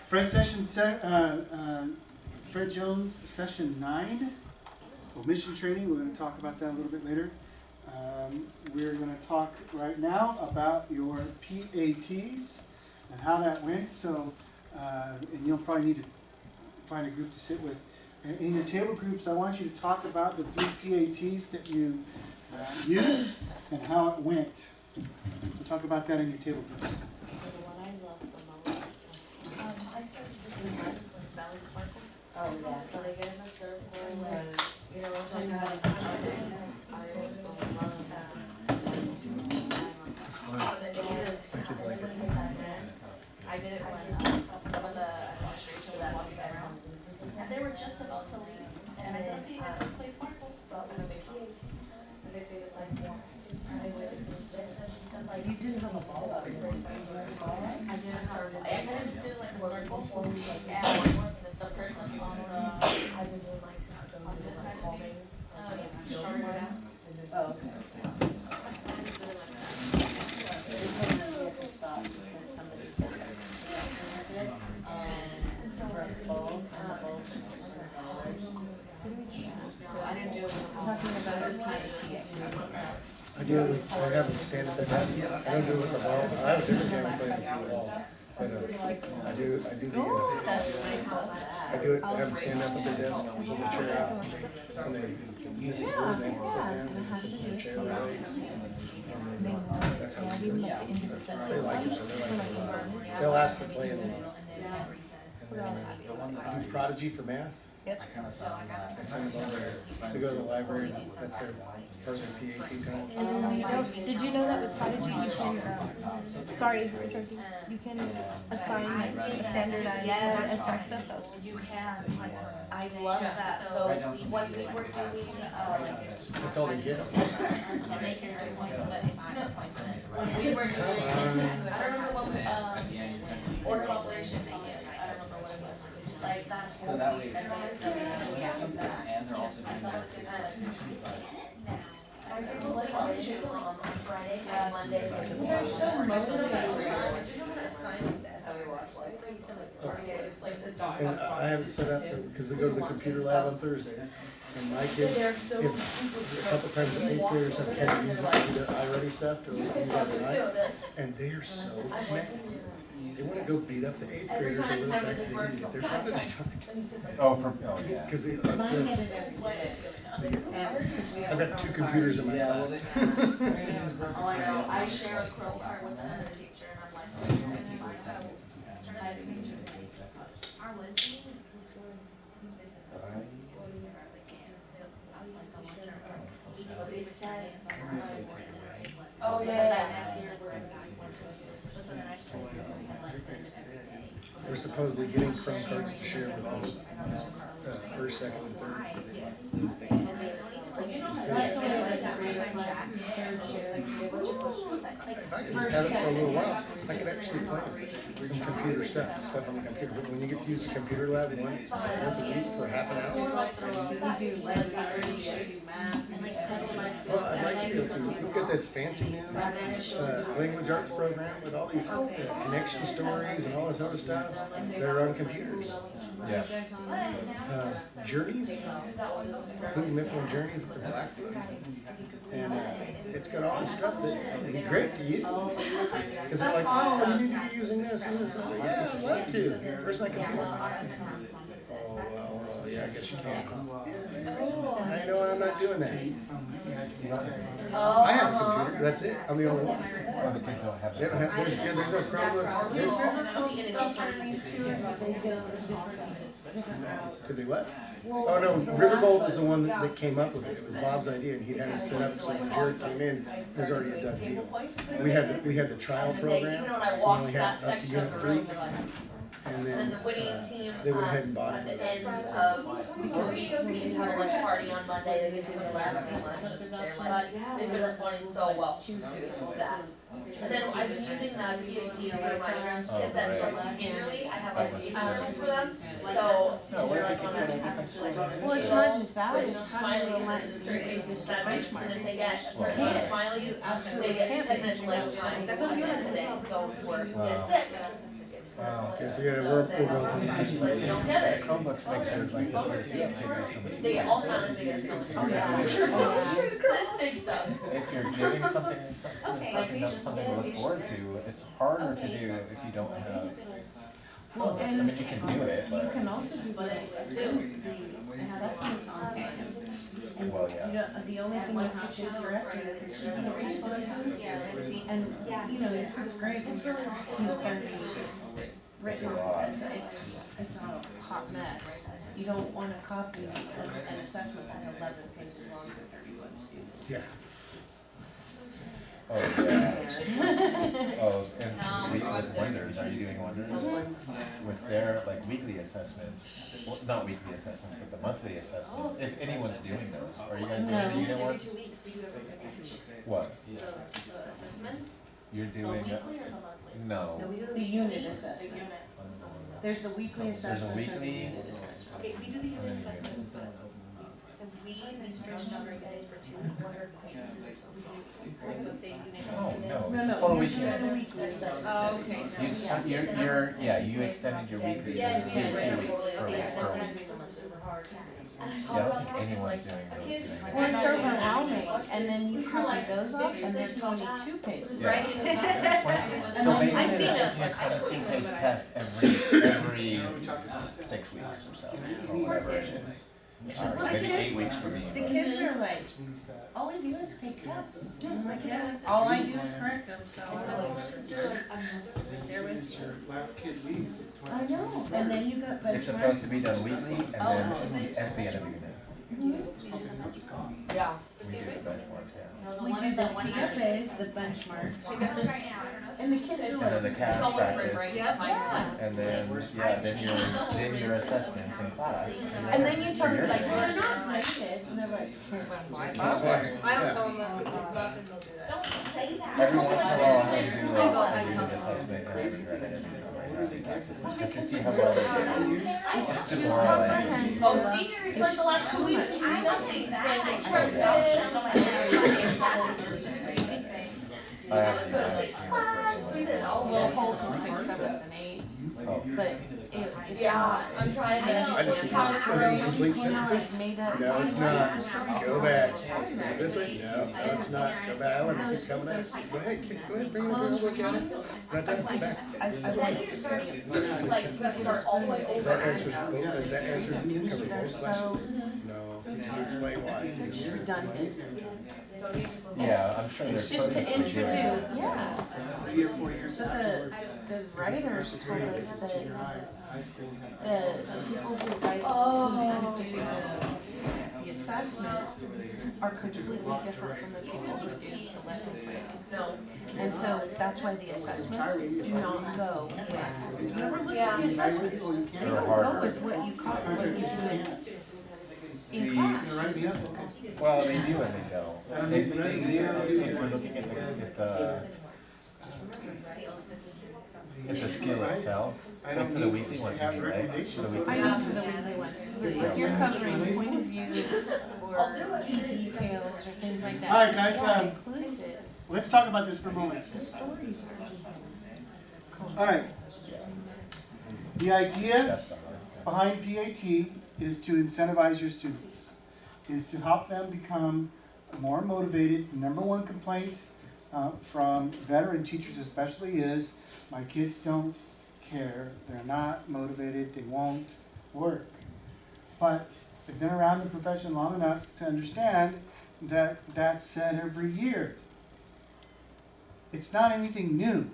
Fred Jones, session 9, mission training. We're going to talk about that a little bit later. We're going to talk right now about your PATs and how that went. So, and you'll probably need to find a group to sit with. In your table groups, I want you to talk about the 3 PATs that you used and how it went. So talk about that in your table groups. Oh, yeah, so they get in a circle, and, you know, what I'm talking about, I did it when some of the administration was walking around, and they were just about to leave, and I said, okay, you guys can play Sparkle, but when they played, and they stayed at like 1, and they waited for the students, and he said like, you didn't have a ball out here, I didn't have, I kind of just did like a circle for and the person on the, I've been doing like, on this side of me, shorter down. Oh, okay. I just did it like that. Stop because somebody's got it. And so for a bowl, and the bowl, so I didn't do it with the talking about it kind of I do it with, I have them stand at the desk. I don't do it with the ball. I have a different game of playing with the ball. But I do the, I do it, I have them stand up at their desk, pull the chair out, and they miss the board, they have to sit down, they just sit in their chair that way. And then, that's how we do it. They like it, they like it a lot. They'll ask to play it a lot. And then I do Prodigy for math. I send them over there. We go to the library, that's their part of their PAT time. Did you know that with Prodigy you can, sorry for interrupting, you can assign like a standardized abstract stuff? You can, I love that, so when we were doing, That's all they get. when we were doing, I don't remember what, order of operation, I don't remember what it was, like that whole So that way, exercise, and they're also I doing thought that it was physical education, I did like on Friday and Monday. And I have it set up because we go to the computer lab on Thursdays, and my kids, if a couple times in 8th grade or something, can't use their iReady stuff to use overnight, and they are so mad. They want to go beat up the 8th graders over the fact that they didn't get their Prodigy time. oh yeah. Because they I've got 2 computers in my class. Oh, I know, I share a Chrome card with another teacher, and I'm like, oh, yeah, that year We're supposedly getting Chrome cards to share with the first, second, and third. If I could just have it for a little while, I could actually play some computer stuff on the computer. But when you get to use the computer lab once a week for half an hour, well, I'd like to be able to. We've got this fancy new language arts program with all these connection stories and all this other stuff that are on computers. Yeah. Journeys, Houghton Mifflin Journeys, it's a black book. And it's got all this stuff that would be great to use. Because they're like, oh, you need to be using this and this. I'm like, yeah, I'd love to. First I can do it. Oh, well, yeah, I guess you can't. I know I'm not doing that. I have a computer, that's it. I'm the only one. Other kids don't have They don't have, there's no Chromebooks. Did they what? Oh no, Riverbolt was the one that came up with it. It was Bob's idea, and he had it set up so when Jared came in, it was already a done deal. We had the trial program, so we only had up to Unit 3. And then they went ahead and bought it. we can have a lunch party on Monday, they get to the last lunch. They've been responding so well to that. And then I've been using the PAT for my kids at Stanley. I have like service for them. So they're like on a Well, it's not just that, with it's smileys having and certain benchmarks, and if they get certain smileys, they get 10 minutes leg time. That's what I'm doing today. So we're at 6. Wow. Okay, so yeah, we're both. You don't get it. Chromebooks make sure like the kids get so much. They get Alzheimer's, they get sick. Oh, yeah. It's big stuff. If you're giving something something to look forward to, it's harder to do if you don't have. Well, I mean, you can do it, you but can also do the assessments on hand. And well, yeah. you don't, the only thing you have to do directly is you get responses. And, you know, in sixth grade, he's very written it's a hot mess. You don't wanna copy an assessment that's 11 pages long for 31 students. Yeah. Oh yeah. Oh, and with Wonders, are you doing Wonders? With their like weekly assessments, well, not weekly assessments, but the monthly assessments, if anyone's doing those, are you guys doing the unit Every ones? 2 weeks, do you ever get What? the assessments? You're The doing, weekly or the monthly? no. we do The unit The assessment. unit. There's the weekly assessment. There's a weekly, Okay, we do the how unit many assessments, units? since we stretched out our days for 2 pages, we would say unit. Oh, no, No, it's no, for a you're weekend. doing the weekly assessment. Oh, okay. You extended your weekly to 2 weeks per week. Yeah, I don't think anyone's doing those. Well, it's overwhelming, and then you copy those off, and they're 22 pages. Yeah. So I've basically, seen you have a 2-page test every 6 weeks or so, or whatever it is. Or maybe 8 weeks for me. The kids are like, Which means that all I do is take tests. I'm like, yeah, all I do is correct them, so I this is your last kid leaves at 20. know, and then you got benchmarks. It's supposed to be done weekly and then at the end of the unit. Yeah. We do the benchmarks, yeah. We do the CFAs, the benchmarks, and the kids are And then like, the cast practice, yeah. and then your assessments in class. And then you tell them like, well, they're not rated, and they're like, I don't tell them that. Don't say that. Every once in a while, I do like a unit assessment and I practice just to see how well they do. It's demoralizing. Oh, see, it's like the last 2 weeks, you do nothing. I haven't done it personally. we'll hold to 6, 7, and 8, Oh. but it's Yeah, not. I'm trying to. I just keep complete sentences. It's made up. No, it's not. Go back. This way? No, it's not. Go back. I want to keep coming at. Go ahead, bring it over, look at it. Not done, come back. Then you're starting, like, you gotta start all the way Does that over. answer both, does that answer cover both They're so questions? No. Did you explain why? redundant. So you just. Yeah, I'm sure It's there's just to purpose to do it. introduce, yeah. 3 or 4 years But afterwards. the writers told us that Junior high school, we had. the people who write, who do the assessments are completely different from the people who do the lesson plans. No. And so that's why the assessments do not go with, if you ever look at the Oh, assessments, you they can't. don't go harder. with what you call, what you do in You gonna class. write me up? Okay. Well, they do and they don't. I don't They need the do, resume. if we're looking at the skill itself, I like don't for the need weekly to ones, have you need, right? recommendation. For the I weekly. need to the weekly ones, but if you're covering point of view or key details or things like that. All right, guys, that includes it. Let's talk about this for a moment. The stories are. All right. The idea That's the hard. behind PAT is to incentivize your students, is to help them become more motivated. The number one complaint from veteran teachers especially is, my kids don't care, they're not motivated, they won't work. But they've been around the profession long enough to understand that that's said every year. It's not anything new,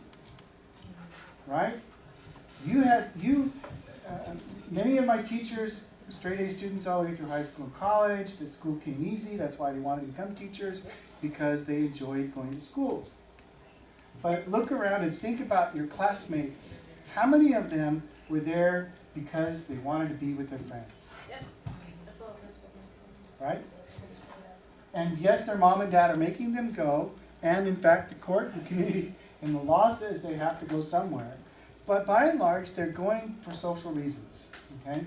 right? Many of my teachers, straight A students all the way through high school and college, the school came easy, that's why they wanted to become teachers, because they enjoyed going to school. But look around and think about your classmates. How many of them were there because they wanted to be with their friends? Right? And yes, their mom and dad are making them go, and in fact, the court, the community, and the law says they have to go somewhere. But by and large, they're going for social reasons, okay?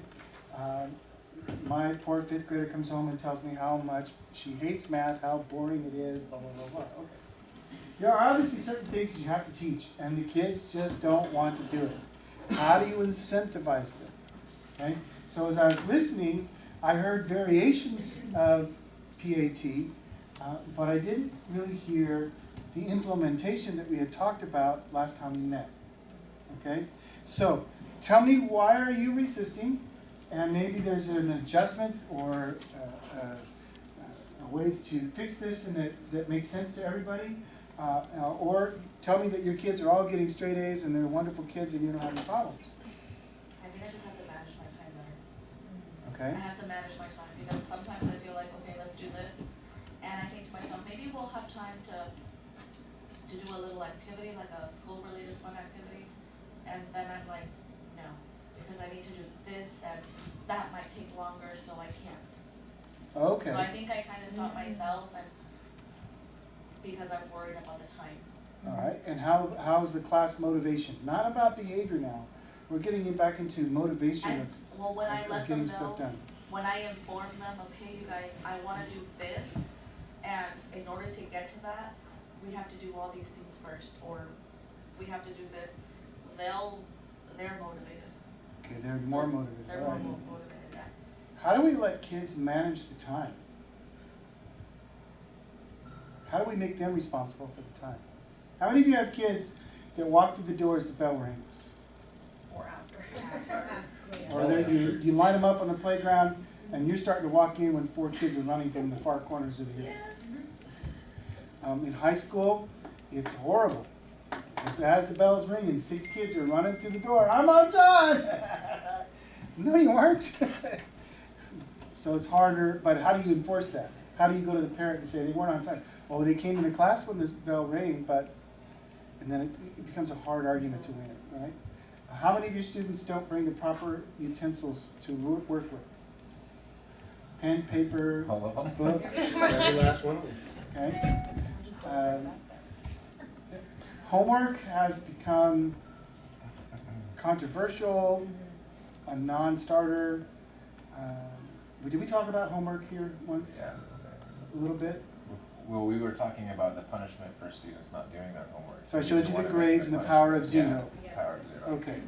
My poor 5th grader comes home and tells me how much she hates math, how boring it is, blah, blah, blah, blah, okay. There are obviously certain things you have to teach, and the kids just don't want to do it. How do you incentivize them? Okay? So as I was listening, I heard variations of PAT, but I didn't really hear the implementation that we had talked about last time we met. Okay? So, tell me, why are you resisting? And maybe there's an adjustment or a way to fix this and that makes sense to everybody. Or tell me that your kids are all getting straight A's and they're wonderful kids and you don't have any problems. I think I just have to manage my time better. Okay? I have to manage my time because sometimes I feel like, okay, let's do this. And I think to myself, maybe we'll have time to do a little activity, like a school-related fun activity. And then I'm like, no, because I need to do this and that might take longer, so I can't. Okay. So I think I kind of stop myself and because I'm worried about the time. All right. And how's the class motivation? Not about behavior now. We're getting back into motivation of Well, when I let them getting stuff know, done. when I inform them of, hey, you guys, I wanna do this, and in order to get to that, we have to do all these things first, or we have to do this, they're motivated. Okay, they're more motivated. They're All more right. motivated, yeah. How do we let kids manage the time? How do we make them responsible for the time? How many of you have kids that walk through the door as the bell rings? Or after. Or you line them up on the playground and you're starting to walk in when 4 kids are running from the far corners of the hill. Yes. In high school, it's horrible. Because as the bell's ringing, 6 kids are running through the door. I'm on time! No, you aren't. So it's harder, but how do you enforce that? How do you go to the parent and say they weren't on time? Oh, they came into class when this bell rang, and then it becomes a hard argument to win it, right? How many of your students don't bring the proper utensils to work with? Pen, paper, All of them? books, Every last one of them. okay? Homework has become controversial, a non-starter. Did we talk about homework here once? Yeah. A little bit? Well, we were talking about the punishment for students not doing their homework. So I showed you the wanna make grades and the punishment. power of zero. Yeah, power of zero. Okay.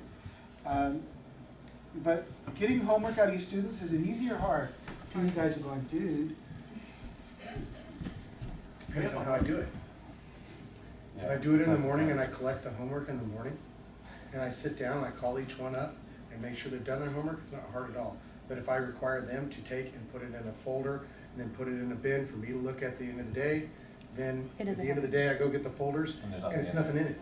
But getting homework out of your students, is it easy or hard? Some of you guys are going, dude. Depends on how I do it. If Yeah, I do it in the that's morning and I bad. collect the homework in the morning, and I sit down and I call each one up and make sure they've done their homework, it's not hard at all. But if I require them to take and put it in a folder and then put it in a bin for me to look at the end of the day, then at the end of the day, I go get the folders And there's and it's nothing nothing in it.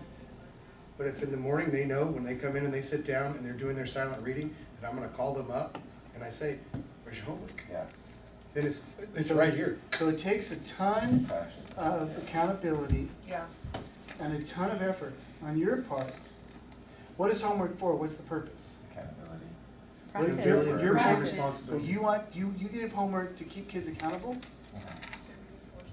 But if in the morning they know when they come in and they sit down and they're doing their silent reading, that I'm gonna call them up and I say, where's your homework? Yeah, Then it's So- right here. So it takes a ton fraction. of accountability Yeah. and a ton of effort on your part. What is homework for? What's the purpose? Accountability. Accountability and Your personal purpose. So responsibility. you give homework to keep kids accountable?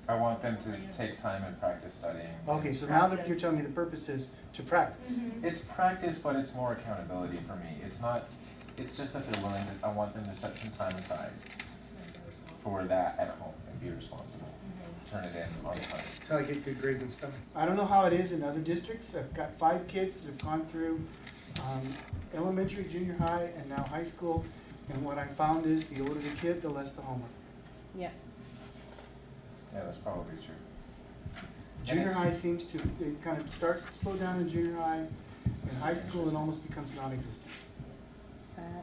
I want them to take time and practice studying. Okay, so now that you're telling me the purpose is to practice. It's practice, but it's more accountability for me. It's not, it's just that they're willing, I want them to set some time aside for that at home and be responsible. Turn it in on time. That's how I get good grades in spelling. I don't know how it is in other districts. I've got 5 kids that have gone through elementary, junior high, and now high school. And what I found is the older the kid, the less the homework. Yeah. Yeah, that's probably true. Junior it's- high seems to, it kind of starts to slow down in junior high. In high school, it almost becomes non-existent.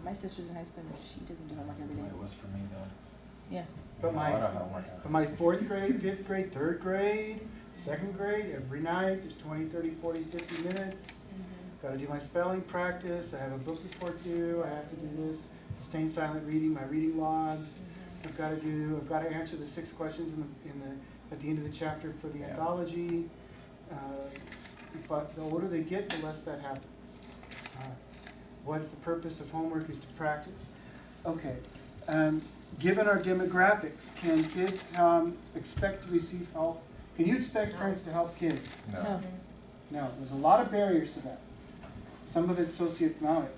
My sister's in high school and she doesn't do homework every day. It was for me though. Yeah. But A lot my, of homework. but my 4th grade, 5th grade, 3rd grade, 2nd grade, every night, there's 20, 30, 40, 50 minutes. Gotta do my spelling practice, I have a book report due, I have to do this, sustained silent reading, my reading logs. I've gotta answer the 6 questions at the end of the chapter for the Yeah. anthology. But the older they get, the less that happens. What's the purpose of homework is to practice. Okay, given our demographics, can kids, expect to receive help? Can you expect parents to help kids? No. No, there's a lot of barriers to that. Some of it's socioeconomic.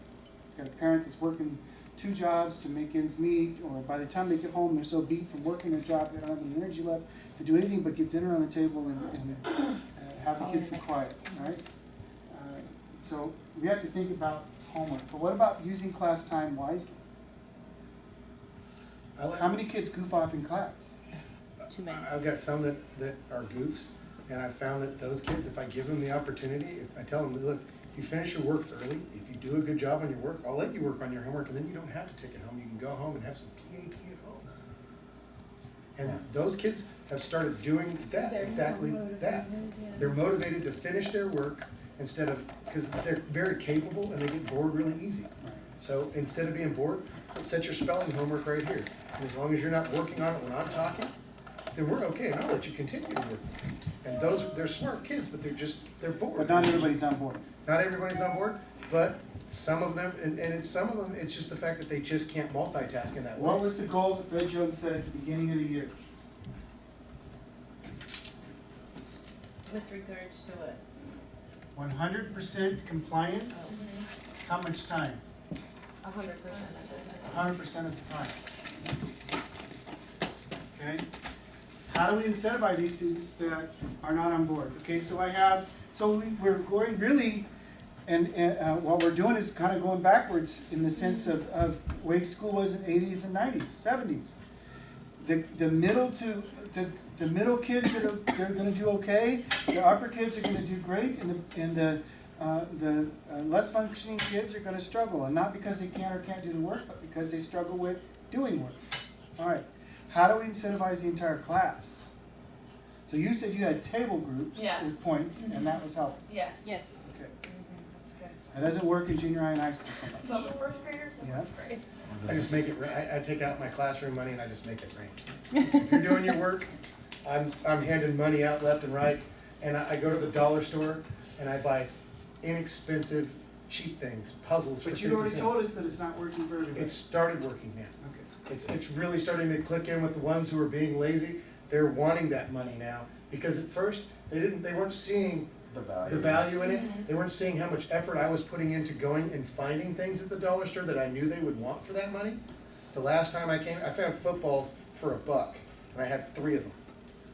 Got a parent that's working 2 jobs to make ends meet, or by the time they get home, they're so beat from working a job, they don't have any energy left to do anything but get dinner on the table and have the kids be quiet, right? So we have to think about homework, but what about using class time wisely? I like, How many kids goof off in class? Too many. I've got some that are goofs, and I found that those kids, if I give them the opportunity, if I tell them, look, if you finish your work early, if you do a good job on your work, I'll let you work on your homework, and then you don't have to take it home. You can go home and have some PAT at home. And Yeah. those kids have started doing that, exactly that. They're motivated to finish their work instead of, because they're very capable and they get bored really easy. So instead of being bored, set your spelling homework right here. And as long as you're not working on it when I'm talking, then we're okay, and I'll let you continue to work. And they're smart kids, but they're bored. But not everybody's on board. Not everybody's on board, but some of them, some of them, it's just the fact that they just can't multitask in that way. What was the goal that Fred Jones set at the beginning of the year? With regards to what? 100% compliance, how much time? 100%. 100% of the time. Okay? How do we incentivize these students that are not on board? Okay, we're going really, and what we're doing is kind of going backwards in the sense of way school was in 80s and 90s, 70s. The middle kids they're gonna do okay, the upper kids are gonna do great, and the less functioning kids are gonna struggle, and not because they can or can't do the work, but because they struggle with doing work. All right, how do we incentivize the entire class? So you said you had table groups Yeah. with points, and that was helpful. Yes. Yes. Okay, That's good. that doesn't work in junior high and high school sometimes. Well, the first graders in Yeah. first grade. I just make it, I take out my classroom money and I just make it rain. If you're doing your work, I'm handing money out left and right, and I go to the dollar store and I buy inexpensive, cheap things, puzzles for 50 But cents. you already told us that it's not working for everybody. It started working now. Okay. It's really starting to click in with the ones who are being lazy. They're wanting that money now, because at first, they weren't seeing The value. the value in it. They weren't seeing how much effort I was putting into going and finding things at the dollar store that I knew they would want for that money. The last time I came, I found footballs for $1, and I had 3 of them.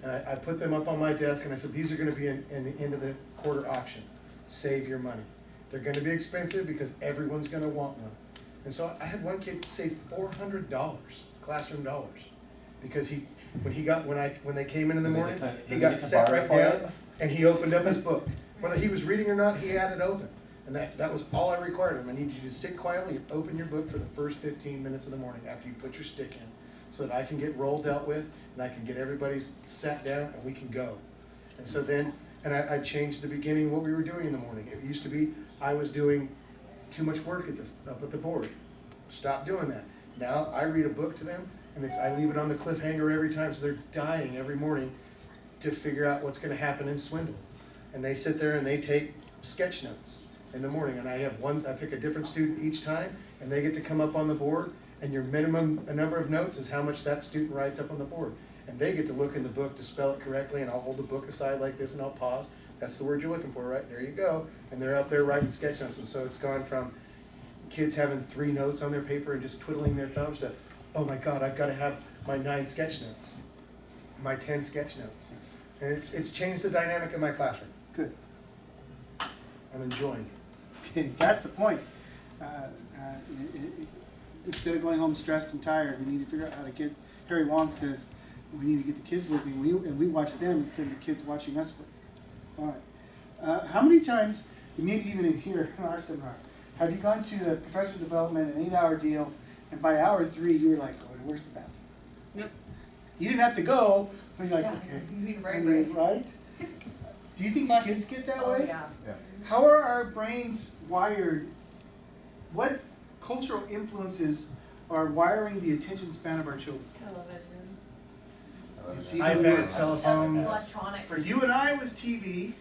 And I put them up on my desk, and I said, these are gonna be in the end of the quarter auction. Save your money. They're gonna be expensive because everyone's gonna want one. And so I had one kid save $400, classroom dollars, because when they came in the morning, he got set right down, and he opened up his book. Whether he was reading or not, he had it open. And that was all I required of him. I need you to sit quietly and open your book for the first 15 minutes of the morning after you put your stick in, so that I can get roll dealt with, and I can get everybody sat down, and we can go. And so then, I changed the beginning of what we were doing in the morning. It used to be, I was doing too much work up at the board. Stop doing that. Now, I read a book to them, and I leave it on the cliffhanger every time, so they're dying every morning to figure out what's gonna happen in Swindle. And they sit there and they take sketch notes in the morning, and I pick a different student each time, and they get to come up on the board, and your minimum number of notes is how much that student writes up on the board. And they get to look in the book to spell it correctly, and I'll hold the book aside like this and I'll pause. That's the word you're looking for, right? There you go. And they're up there writing sketch notes, and so it's gone from kids having 3 notes on their paper and just twiddling their thumbs to, oh my God, I've gotta have my 9 sketch notes, my 10 sketch notes. And it's changed the dynamic of my classroom. Good. I'm enjoying it. Okay, that's the point. Instead of going home stressed and tired, we need to figure out how to get, Harry Wong says, we need to get the kids working, and we watch them instead of the kids watching us work. All right. How many times, maybe even in here, in our seminar, have you gone to a professional development, an 8-hour deal, and by hour 3, you were like, oh, where's the bathroom? Yep. You didn't have to go, but you're like, Yeah, okay. you need a I break, mean, right? right? Do you think kids get that Oh, way? yeah. Yeah. How are our brains wired? What cultural influences are wiring the attention span of our children? Television. It's even iPads, worse. telephones. Electronics. For you and I, it was TV,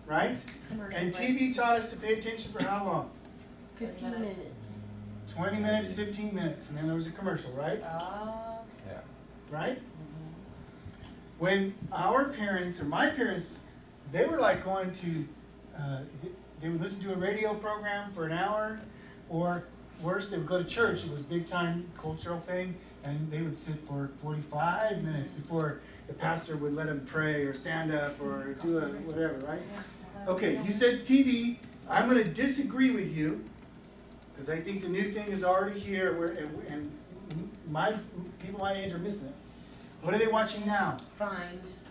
right? Commercial And break. TV taught us to pay attention for how long? 15 minutes. 20 minutes, 15 minutes, and then there was a commercial, right? Yeah. Right? When our parents, or my parents, they were like going to, they would listen to a radio program for an hour, or worse, they would go to church. It was a big time cultural thing, and they would sit for 45 minutes before the pastor would let them pray or stand up or do a whatever, right? Okay, you said TV, I'm gonna disagree with you, cause I think the new thing is already here, and my, people my age are missing it. What are they watching now? Vines.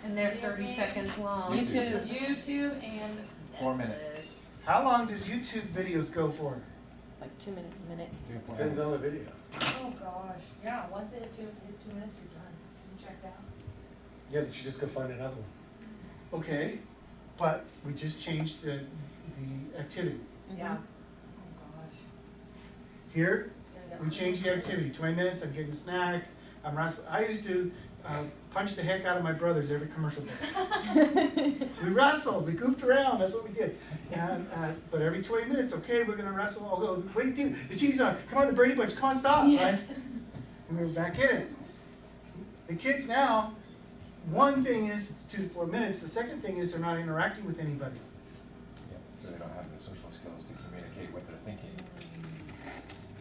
And they're 30 seconds long. YouTube. YouTube and 4 minutes. How long does YouTube videos go for? Like 2 minutes a minute. Depends on the video. Oh gosh, yeah, once it's 2 minutes, you're done, you checked out. Yeah, but you just go find another one. Okay, but we just changed the activity. Yeah. Oh gosh. Here, we changed the activity, 20 minutes, I'm getting a snack, I'm wrestling. I used to punch the heck out of my brothers every commercial break. We wrestled, we goofed around, that's what we did. And, but every 20 minutes, okay, we're gonna wrestle, I'll go, wait, the TV's on, come on, the Brady Bunch, come on, stop, right? And we were back in it. The kids now, one thing is 2 to 4 minutes, the second thing is they're not interacting with anybody. Yeah, so they don't have the social skills to communicate what they're thinking.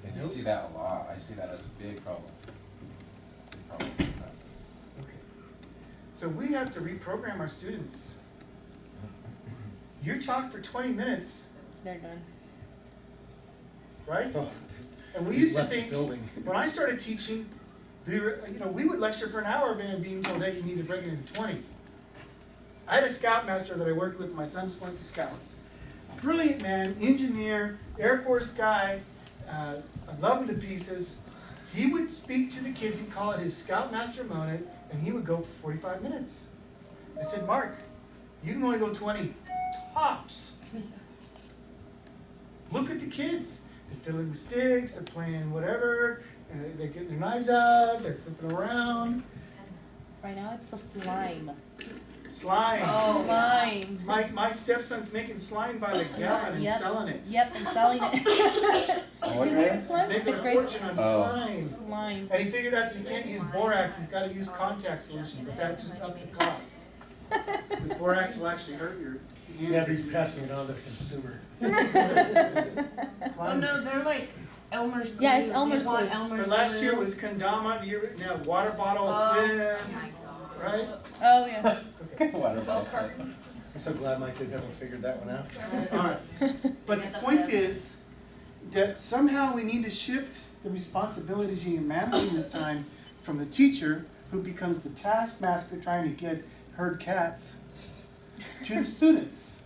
And you Nope. see that a lot, I see that as a big problem. Big problem in classes. Okay. So we have to reprogram our students. You're talking for 20 minutes, They're done. right? Oh, And we he's used to left the think, building. when I started teaching, we would lecture for an hour and being told, hey, you need to break it into 20. I had a scoutmaster that I worked with, my son's went to scouts. Brilliant man, engineer, Air Force guy, I love him to pieces. He would speak to the kids, he'd call it his scoutmaster moment, and he would go for 45 minutes. I said, Mark, you can only go 20 tops. Look at the kids. They're filling with sticks, they're playing whatever, they're getting their knives out, they're flipping around. Right now it's the slime. Slime. Oh, Slime. My stepson's making slime by the gallon and Yep. selling it. Yep, and selling it. What Is grade? it He's slime? making a Fifth grade? fortune on Oh. slime. Slime. And he figured out that he can't use borax, he's gotta use contact solution, but that just upped the cost. Because borax will actually hurt your hands. Yeah, but he's passing it on to the consumer. Oh Slime's- no, they're like Elmer's glue. Yeah, it's Elmer's You want glue. Elmer's But last year glue. was kendama, the year, now water bottle, Oh, Quinn, right? Oh, yeah. Water Milk bottle. cartons. I'm so glad my kids haven't figured that one out. Alright, but the point is that somehow we need to shift the responsibility in managing this time from the teacher, who becomes the taskmaster trying to get herd cats, to the students.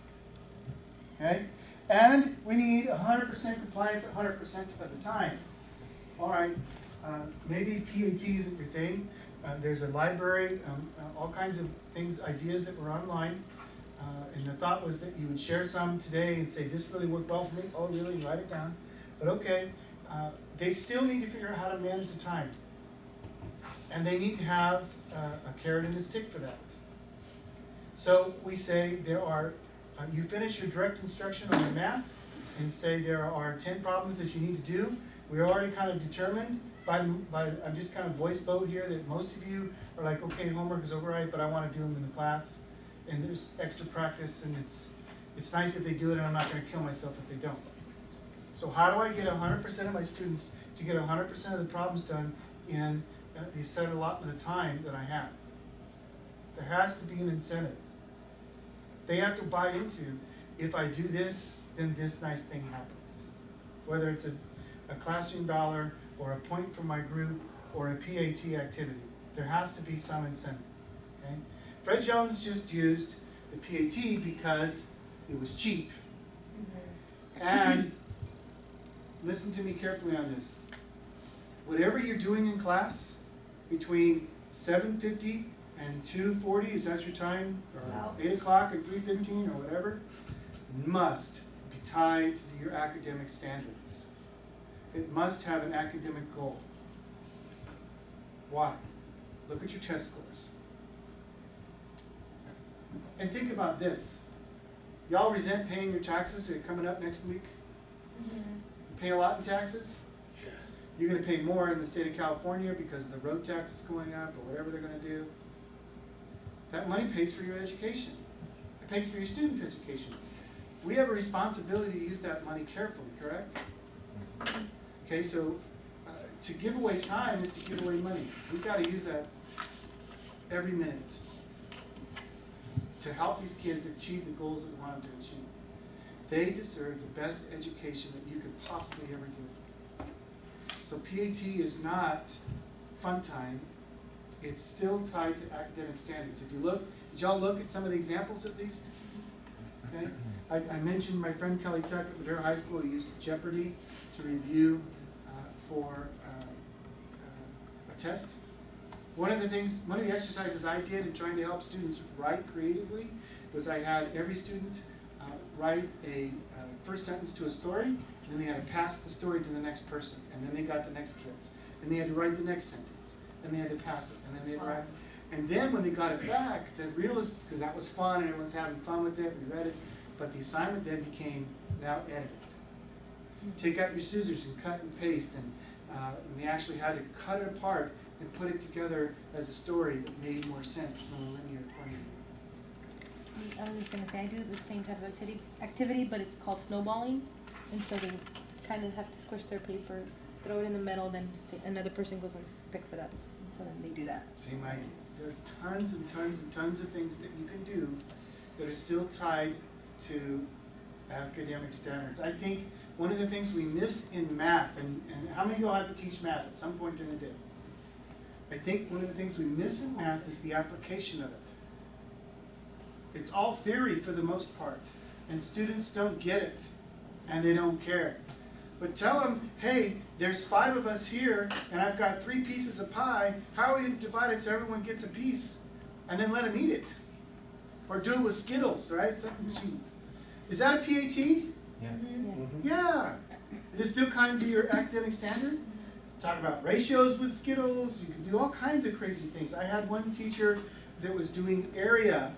Okay? And we need 100% compliance 100% of the time. Alright, maybe PAT isn't your thing. There's a library, all kinds of things, ideas that were online. And the thought was that you would share some today and say, this really worked well for me. Oh, really? Write it down. But okay, they still need to figure out how to manage the time. And they need to have a carrot and a stick for that. So we say there are, you finish your direct instruction on your math and say there are 10 problems that you need to do. We're already kind of determined I'm just kind of voice vote here that most of you are like, okay, homework is over, right, but I want to do them in the class. And there's extra practice, and it's nice if they do it, and I'm not gonna kill myself if they don't. So how do I get 100% of my students to get 100% of the problems done in the set allotment of time that I have? There has to be an incentive. They have to buy into, if I do this, then this nice thing happens. Whether it's a classroom dollar, or a point for my group, or a PAT activity. There has to be some incentive, okay? Fred Jones just used the PAT because it was cheap. And listen to me carefully on this. Whatever you're doing in class, between 7:50 and 2:40, is that your time? Or 8 o'clock and 3:15 or whatever, must be tied to your academic standards. It must have an academic goal. Why? Look at your test scores. And think about this. Y'all resent paying your taxes that are coming up next week? You pay a lot in taxes? Yeah. You're gonna pay more in the state of California because the road tax is going up or whatever they're gonna do. That money pays for your education. It pays for your students' education. We have a responsibility to use that money carefully, correct? Okay, so to give away time is to give away money. We've got to use that every minute to help these kids achieve the goals that we want them to achieve. They deserve the best education that you could possibly ever give them. So PAT is not fun time. It's still tied to academic standards. If you look, did y'all look at some of the examples at least? Okay. I mentioned my friend Kelly Tuck at Madera High School who used Jeopardy to review for a test. One of the exercises I did in trying to help students write creatively was I had every student write a first sentence to a story, and then they had to pass the story to the next person, and then they got the next kids, and they had to write the next sentence, and they had to pass it, and then they had to write. And then when they got it back, the realist, because that was fun and everyone's having fun with it, we read it, but the assignment then became now edit it. Take out your scissors and cut and paste, and they actually had to cut it apart and put it together as a story that made more sense from a linear point of view. I was just gonna say, I do the same type of activity, but it's called snowballing, and so they kind of have to squish their paper, throw it in the middle, then another person goes and picks it up, and so then they do that. Same idea. There's tons and tons and tons of things that you can do that are still tied to academic standards. I think one of the things we miss in math, and how many of you all have to teach math at some point during the day? I think one of the things we miss in math is the application of it. It's all theory for the most part, and students don't get it, and they don't care. But tell them, hey, there's 5 of us here, and I've got 3 pieces of pie. How are we divided so everyone gets a piece? And then let them eat it. Or do it with Skittles, right? Something cheap. Is that a PAT? Yeah. Yes. Yeah. Is it still kind of your academic standard? Talk about ratios with Skittles. You can do all kinds of crazy things. I had one teacher that was doing area.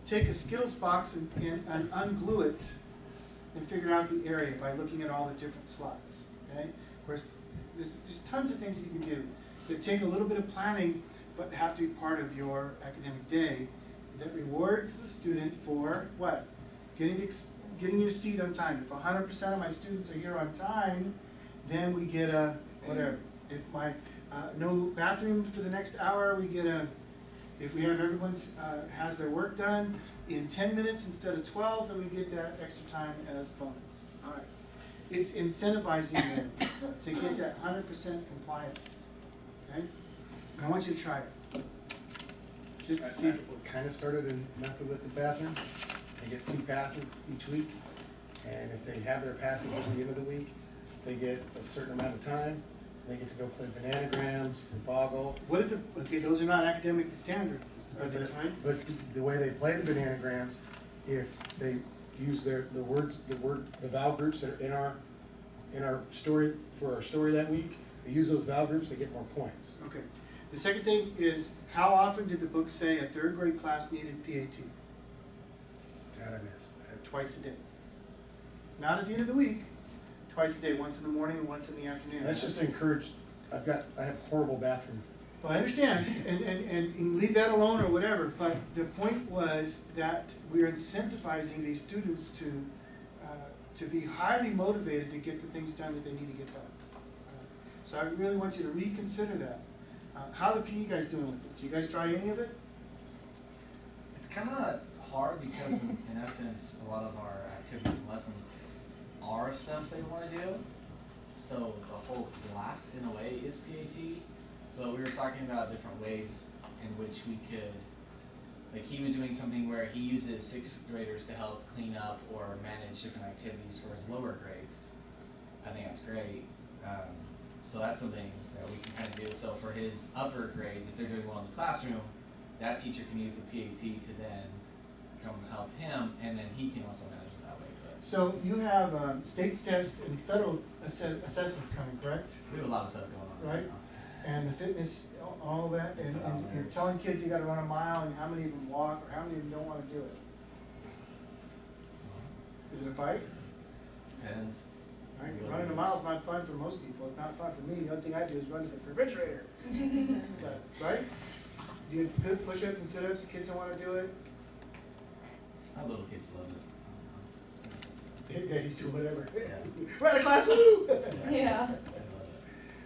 Take a Skittles box and unglue it and figure out the area by looking at all the different slots. Okay? Of course, there's tons of things you can do that take a little bit of planning but have to be part of your academic day that rewards the student for what? Getting your seat on time. If 100% of my students are here on time, then we get a whatever. If my no bathroom for the next hour, we get a. If we have everyone has their work done in 10 minutes instead of 12, then we get that extra time as bonus. All right. It's incentivizing them to get that 100% compliance. Okay? And I want you to try it. Just to see. We kind of started in method with the bathroom. They get 2 passes each week, and if they have their passes at the end of the week, they get a certain amount of time. They get to go play bananagrams and boggle. What did okay, those are not academic standard. Are they time? But the way they play the bananagrams, if they use the vowel groups that are in our story for our story that week, they use those vowel groups, they get more points. Okay. The second thing is, how often did the book say a 3rd grade class needed PAT? That I missed. Twice a day. Not at the end of the week. Twice a day, once in the morning and once in the afternoon. That's just to encourage. I have horrible bathroom. Well, I understand, and leave that alone or whatever, but the point was that we're incentivizing these students to be highly motivated to get the things done that they need to get done. So I really want you to reconsider that. How are the PE guys doing with it? Do you guys try any of it? It's kind of hard because in essence, a lot of our activities and lessons are stuff they want to do. So the whole class in a way is PAT, but we were talking about different ways in which we could, like he was doing something where he uses 6th graders to help clean up or manage different activities for his lower grades. I think that's great. So that's something that we can kind of do. So for his upper grades, if they're doing well in the classroom, that teacher can use the PAT to then come help him, and then he can also manage it that way. But So you have states tests and federal assessments coming, correct? we have a lot of stuff going on Right. now. And the fitness, all that, and you're telling kids you gotta run a mile, and how many of them walk, or how many of them don't wanna do it? Is it a fight? Depends. Right, running a mile is not fun for most people, it's not fun for me, the only thing I do is run to the refrigerator. But, right? Do you good push-ups and sit-ups, kids don't wanna do it? Our little kids love it. Yeah, you do whatever. Yeah. We're out of class, woo! Yeah. They love it.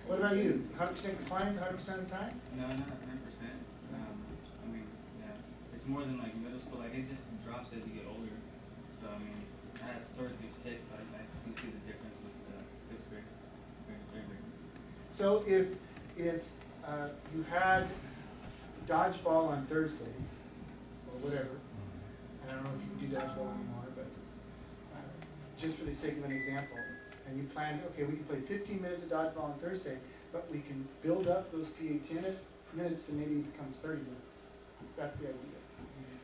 What about you, 100% compliance, 100% of the time? No, not 100%. I mean, yeah, it's more than like middle school. Like it just drops as you get older. So I mean, have 3rd through 6th, so I do see the difference with the 6th grade compared to 3rd grade. So if you had dodgeball on Thursday, or whatever, I don't know if you do dodgeball anymore, but just for the sake of an example, and you planned, okay, we can play 15 minutes of dodgeball on Thursday, but we can build up those PA minutes to maybe it becomes 30 minutes. That's the idea.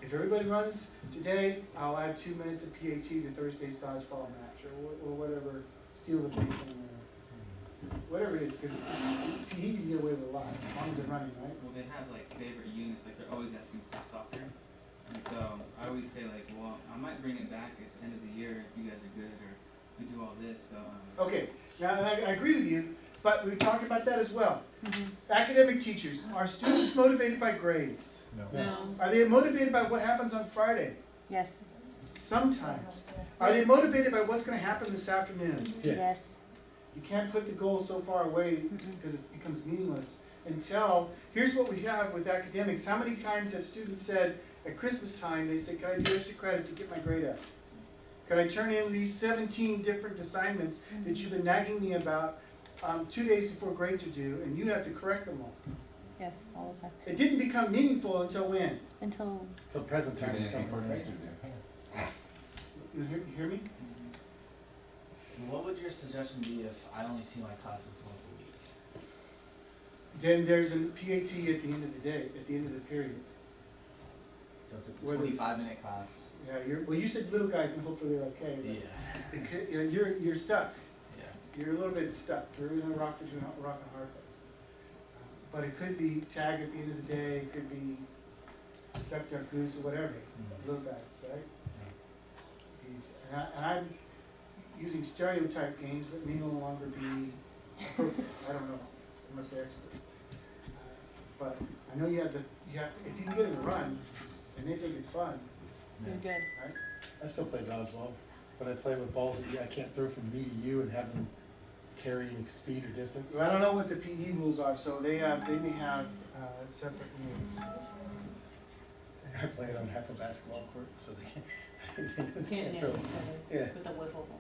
If everybody runs today, I'll add 2 minutes of PAT to Thursday's dodgeball match, or whatever, steal the bacon, or whatever it is, because PE can get away with a lot, as long as they're running, right? Well, they have like favorite units, like they're always asking for soccer. And so I always say like, well, I might bring it back at the end of the year if you guys are good or we do all this, so. Okay, now I agree with you, but we talked about that as well. Mm-hmm. Academic teachers, are students motivated by grades? No. Are they motivated by what happens on Friday? Yes. Sometimes. Are they motivated by what's gonna happen this afternoon? Yes. You can't put the goal so far away because it becomes meaningless until, here's what we have with academics. How many times have students said at Christmas time, they say, can I do extra credit to get my grade up? Can I turn in these 17 different assignments that you've been nagging me about 2 days before grades are due, and you have to correct them all? Yes, all the time. It didn't become meaningful until when? Until So present 2 time days is coming. before grade due. You hear me? What would your suggestion be if I only see my classes once a week? Then there's a PAT at the end of the day, at the end of the period. So if it's a Whether- 25-minute class, Yeah, well, you said little guys, and hopefully they're okay. yeah, But it could, you're stuck. yeah. You're a little bit stuck. You're in a rock and hard place. But it could be tag at the end of the day. It could be duck, duck, goose, or whatever. Little guys, right? And I'm using stereotype games that may no longer be appropriate. I don't know. I must be expert. But I know you have if you can get them to run, and they think it's fun, you're good. right? I still play dodgeball, but I play with balls that I can't throw from me to you and have them carry speed or distance. Well, I don't know what the PE rules are, so they may have separate rules. I play it on half a basketball court, so they can't, Can't throw. Yeah, with a wiffle ball.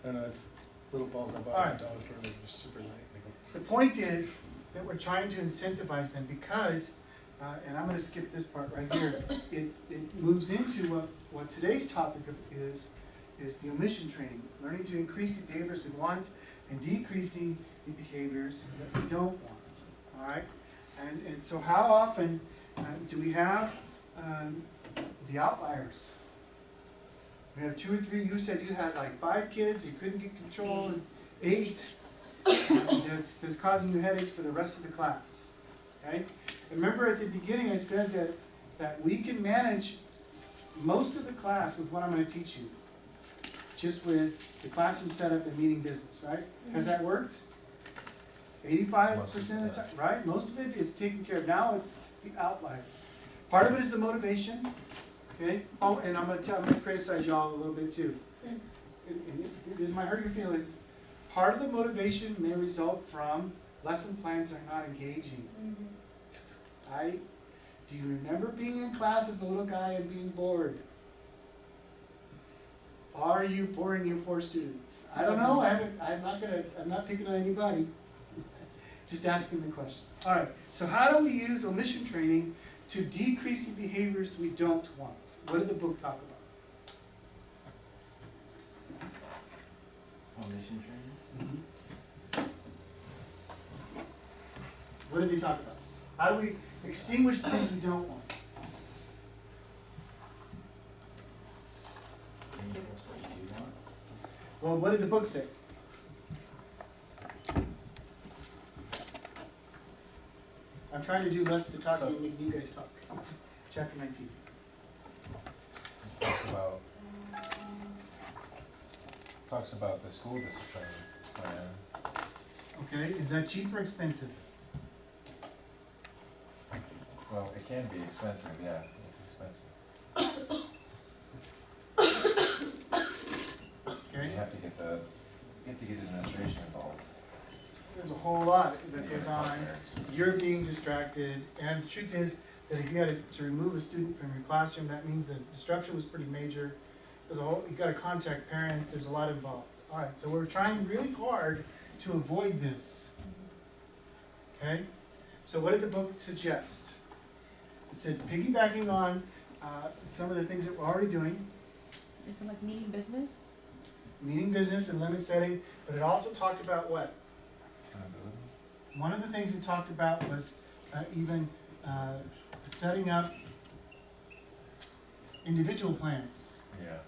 I know, it's little balls I bought All at right. the dollar store, they're just super light. They go, The point is that we're trying to incentivize them because, and I'm gonna skip this part right here, it moves into what today's topic is the omission training, learning to increase the behaviors we want and decreasing the behaviors that we don't want, all right? And so how often do we have the outliers? We have 2 or 3, you said you had like 5 kids, you couldn't get control, and 8. That's causing you headaches for the rest of the class, okay? Remember at the beginning I said that we can manage most of the class with what I'm gonna teach you, just with the classroom setup and meeting business, right? Has that worked? 85% of the time, right? Most of it is taken care of. Now it's the outliers. Part of it is the motivation, okay? Oh, and I'm gonna criticize y'all a little bit too. It might hurt your feelings. Part of the motivation may result from lesson plans that are not engaging. Do you remember being in class as a little guy and being bored? Are you boring your poor students? I don't know, I'm not picking on anybody. Just asking the question. Alright, so how do we use omission training to decrease the behaviors we don't want? What did the book talk about? Omission training? What did they talk about? How do we extinguish the things we don't want? Reinforce what you do want. Well, what did the book say? I'm trying to do less of the talking and making you guys talk. Chapter 19. Talks about the school discipline plan. Okay, is that cheap or expensive? Well, it can be expensive, yeah, it's expensive. Okay, You have to get the administration involved. there's a whole lot that goes on. You're being distracted, and the truth is that if you had to remove a student from your classroom, that means the disruption was pretty major. there's a whole, you gotta contact parents, there's a lot involved. Alright, so we're trying really hard to avoid this. Okay? So what did the book suggest? It said piggybacking on, some of the things that we're already doing, Is it like meeting business? meeting business and limit setting, but it also talked about what? Accountability. One of the things it talked about was even setting up individual plans. Yeah.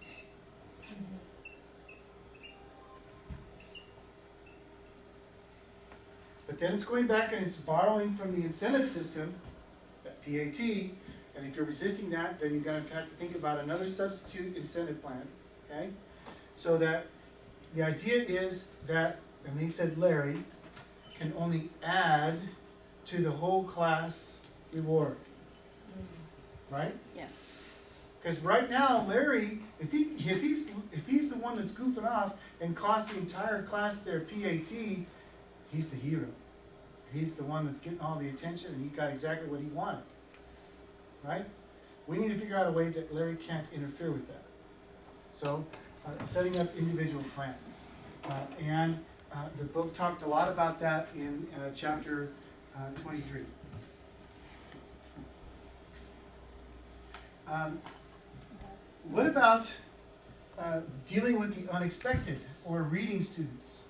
But then it's going back and it's borrowing from the incentive system, that PAT, and if you're resisting that, then you're gonna have to think about another substitute incentive plan, okay? So that, the idea is that, and he said Larry, can only add to the whole class reward. Right? Yes. Cause right now, Larry, if he's the one that's goofing off and cost the entire class their PAT, he's the hero. He's the one that's getting all the attention and he got exactly what he wanted. Right? We need to figure out a way that Larry can't interfere with that. So, setting up individual plans. And the book talked a lot about that in chapter 23. What about dealing with the unexpected or reading students?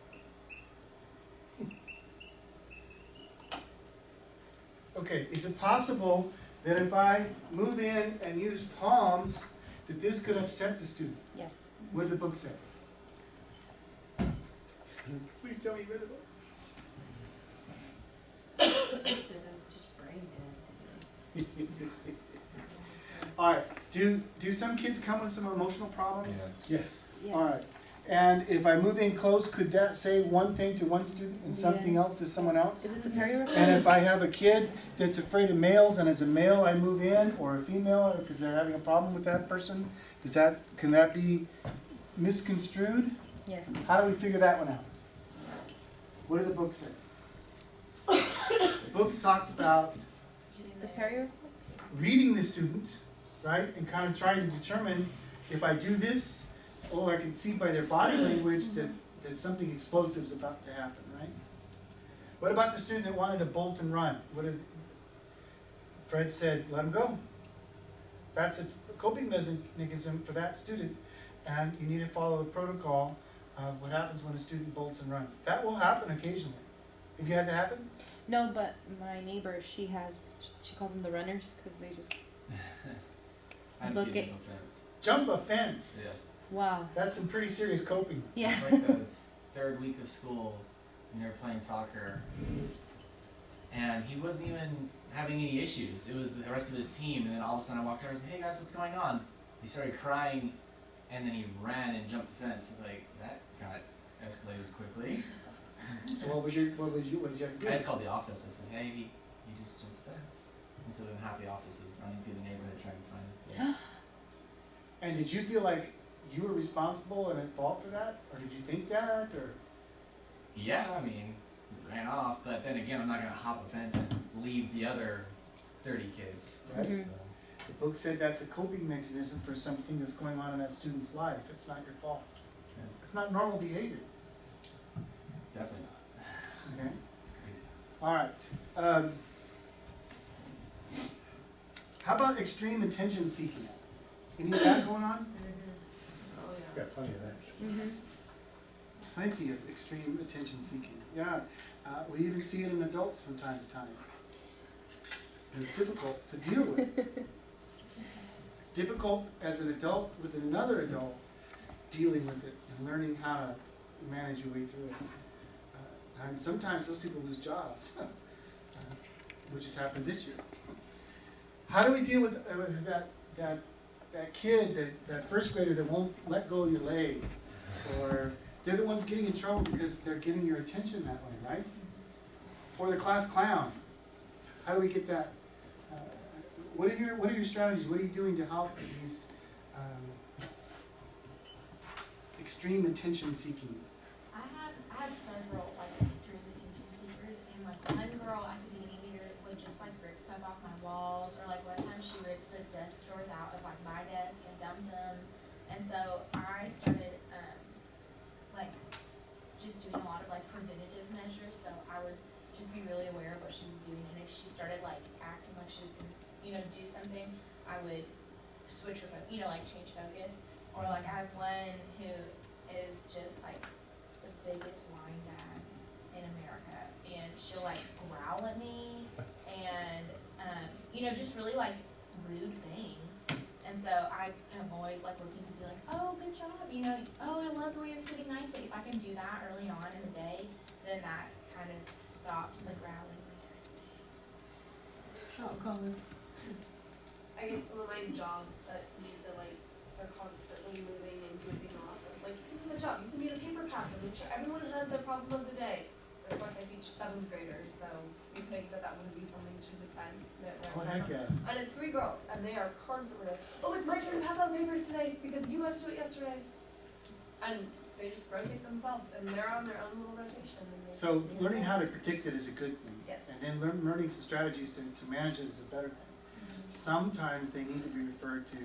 Okay, is it possible that if I move in and use palms, that this could upset the student? Yes. What did the book say? Please tell me you read the book. Alright, do some kids come with some emotional problems? Yes. Yes. Alright, and if I move in close, could that say one thing to one student and something Yeah. else to someone else? Is it the Perry Report? And if I have a kid that's afraid of males and as a male I move in, or a female, because they're having a problem with that person, can that be misconstrued? Yes. How do we figure that one out? What did the book say? The book talked about The Perry Report? reading the student, right, and kind of trying to determine if I do this, or I can see by their body language that something explosive is about to happen, right? What about the student that wanted to bolt and run? What did Fred said? Let him go. That's a coping mechanism for that student, and you need to follow the protocol of what happens when a student bolts and runs. That will happen occasionally. Have you had that happen? No, but my neighbor, she calls them the runners because they just, I had a Look kid at- jump a fence. Jump a fence. Yeah. wow. That's some pretty serious coping. Yeah. It's like the third week of school, and they were playing soccer, and he wasn't even having any issues. It was the rest of his team, and then all of a sudden I walked over and said, "Hey guys, what's going on?" He started crying, and then he ran and jumped the fence. It's like that got escalated quickly. So what did you have to do? I just called the office. I said, "Hey, he just jumped the fence." And so then half the office is running through the neighborhood trying to find this kid. And did you feel like you were responsible and at fault for that? Or did you think that, or? Yeah, I mean, he ran off, but then again, I'm not gonna hop a fence and leave the other 30 kids. Right? Mhm. So, The book said that's a coping mechanism for something that's going on in that student's life. It's not your fault. yeah, It's not normal behavior, definitely not. okay? It's crazy. Alright, how about extreme attention seeking? Any of that going on? Oh, yeah. Got plenty of that. Mm-hmm. Plenty of extreme attention seeking, yeah. We even see it in adults from time to time. And it's difficult to deal with. It's difficult as an adult with another adult dealing with it and learning how to manage your way through it. And sometimes those people lose jobs, which has happened this year. How do we deal with that kid, that first grader that won't let go of your leg? Or they're the ones getting in trouble because they're getting your attention that way, right? Or the class clown. How do we get that? What are your strategies? What are you doing to help these extreme attention seeking? I had several like extreme attention seekers, and like one girl at the beginning of the year would just like rip stuff off my walls, or like one time she ripped the desk drawers out of like my desk and dumped them. And so do something, I would switch her, like change focus. Or like I have one who is just like the biggest whine bag in America, and she'll like growl at me and just really like rude things. And so I am always like looking to be like, oh, good job, oh, I love the way you're sitting nicely. If I can do that early on in the day, then that kind of stops the growling. Oh, Colin. I guess some of my jobs that need to they're constantly moving and moving off. It's like, you can do the job, you can be the paper passer, make sure everyone has their problem of the day. But of course I teach 7th graders, so you think that wouldn't be something she's excited that Oh, heck yeah. And it's 3 girls, and they are constantly like, oh, it's my turn to pass out papers today, because you had to do it yesterday. And they just rotate themselves, and they're on their own little rotation. And So learning how to predict it is a good thing. Yes. And then learning some strategies to manage it is a better thing. Sometimes they need to be referred to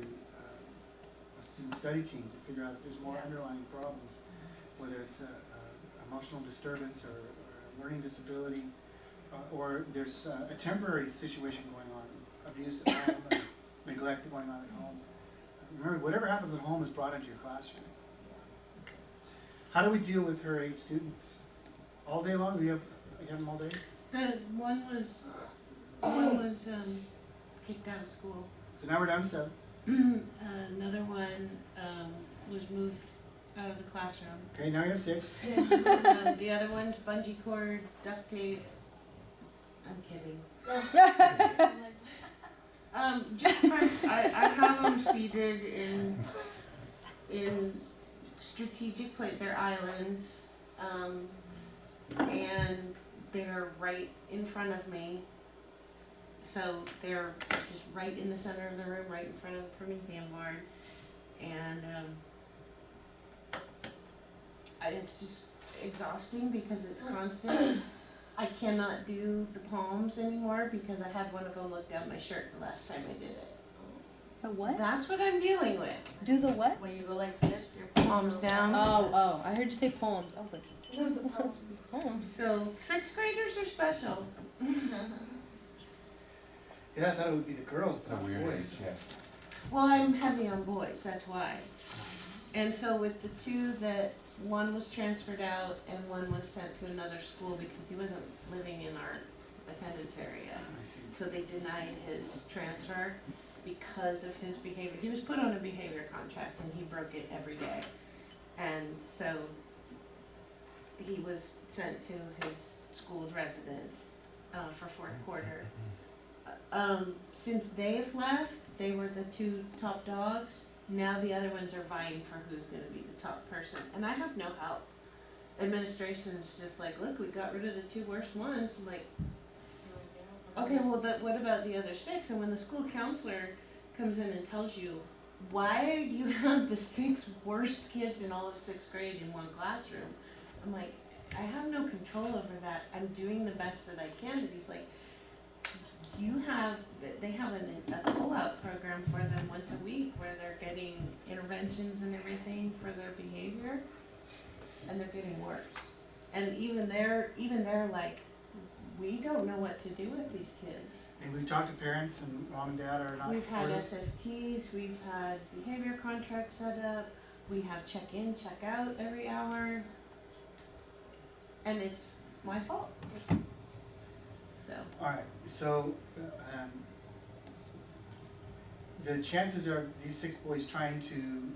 a student study team to figure out if there's more underlying problems, whether it's emotional disturbance or a learning disability, or there's a temporary situation going on, abuse at home, or neglect going on at home. Remember, whatever happens at home is brought into your classroom. How do we deal with her 8 students? All day long? You have them all day? The one was kicked out of school. So now we're down to 7. Another one was moved out of the classroom. Okay, now you have 6. The other one's bungee cord, duct tape. I'm kidding. I have them seated in strategic place. They're islands, and they're right in front of me. So they're just right in the center of the room, right in front of the Promethean board, and it's just exhausting because it's constant. I cannot do the palms anymore because I had one of them look down my shirt the last time I did it. The what? That's what I'm dealing with. Do the what? When you go like this, your Palms down. Oh, I heard you say poems. I was like, the problems. poems. So 6th graders are special. Yeah, I thought it would be the girls, It's a not the weird age, boys. yeah. Well, I'm heavy on boys, that's why. And so with the 2 that one was transferred out and one was sent to another school because he wasn't living in our attendance area. I see. So they denied his transfer because of his behavior. He was put on a behavior contract and he broke it every day. And so he was sent to his school of residence for 4th quarter. Since they've left, they were the 2 top dogs. Now the other ones are vying for who's gonna be the top person, and I have no help. Administration's just like, look, we got rid of the 2 worst ones. I'm like, okay, well, what about the other 6? And when the school counselor comes in and tells you, why you have the 6 worst kids in all of 6th grade in one classroom, I'm like, I have no control over that. I'm doing the best that I can. And he's like, they have a pull-out program for them once a week where they're getting interventions and everything for their behavior, and they're getting worse. And even they're like, we don't know what to do with these kids. And we've talked to parents, and mom and dad are not We've had supportive. SSTs, we've had behavior contracts set up, we have check-in, check-out every hour, and it's my fault. So. Alright, so, the chances are these 6 boys trying to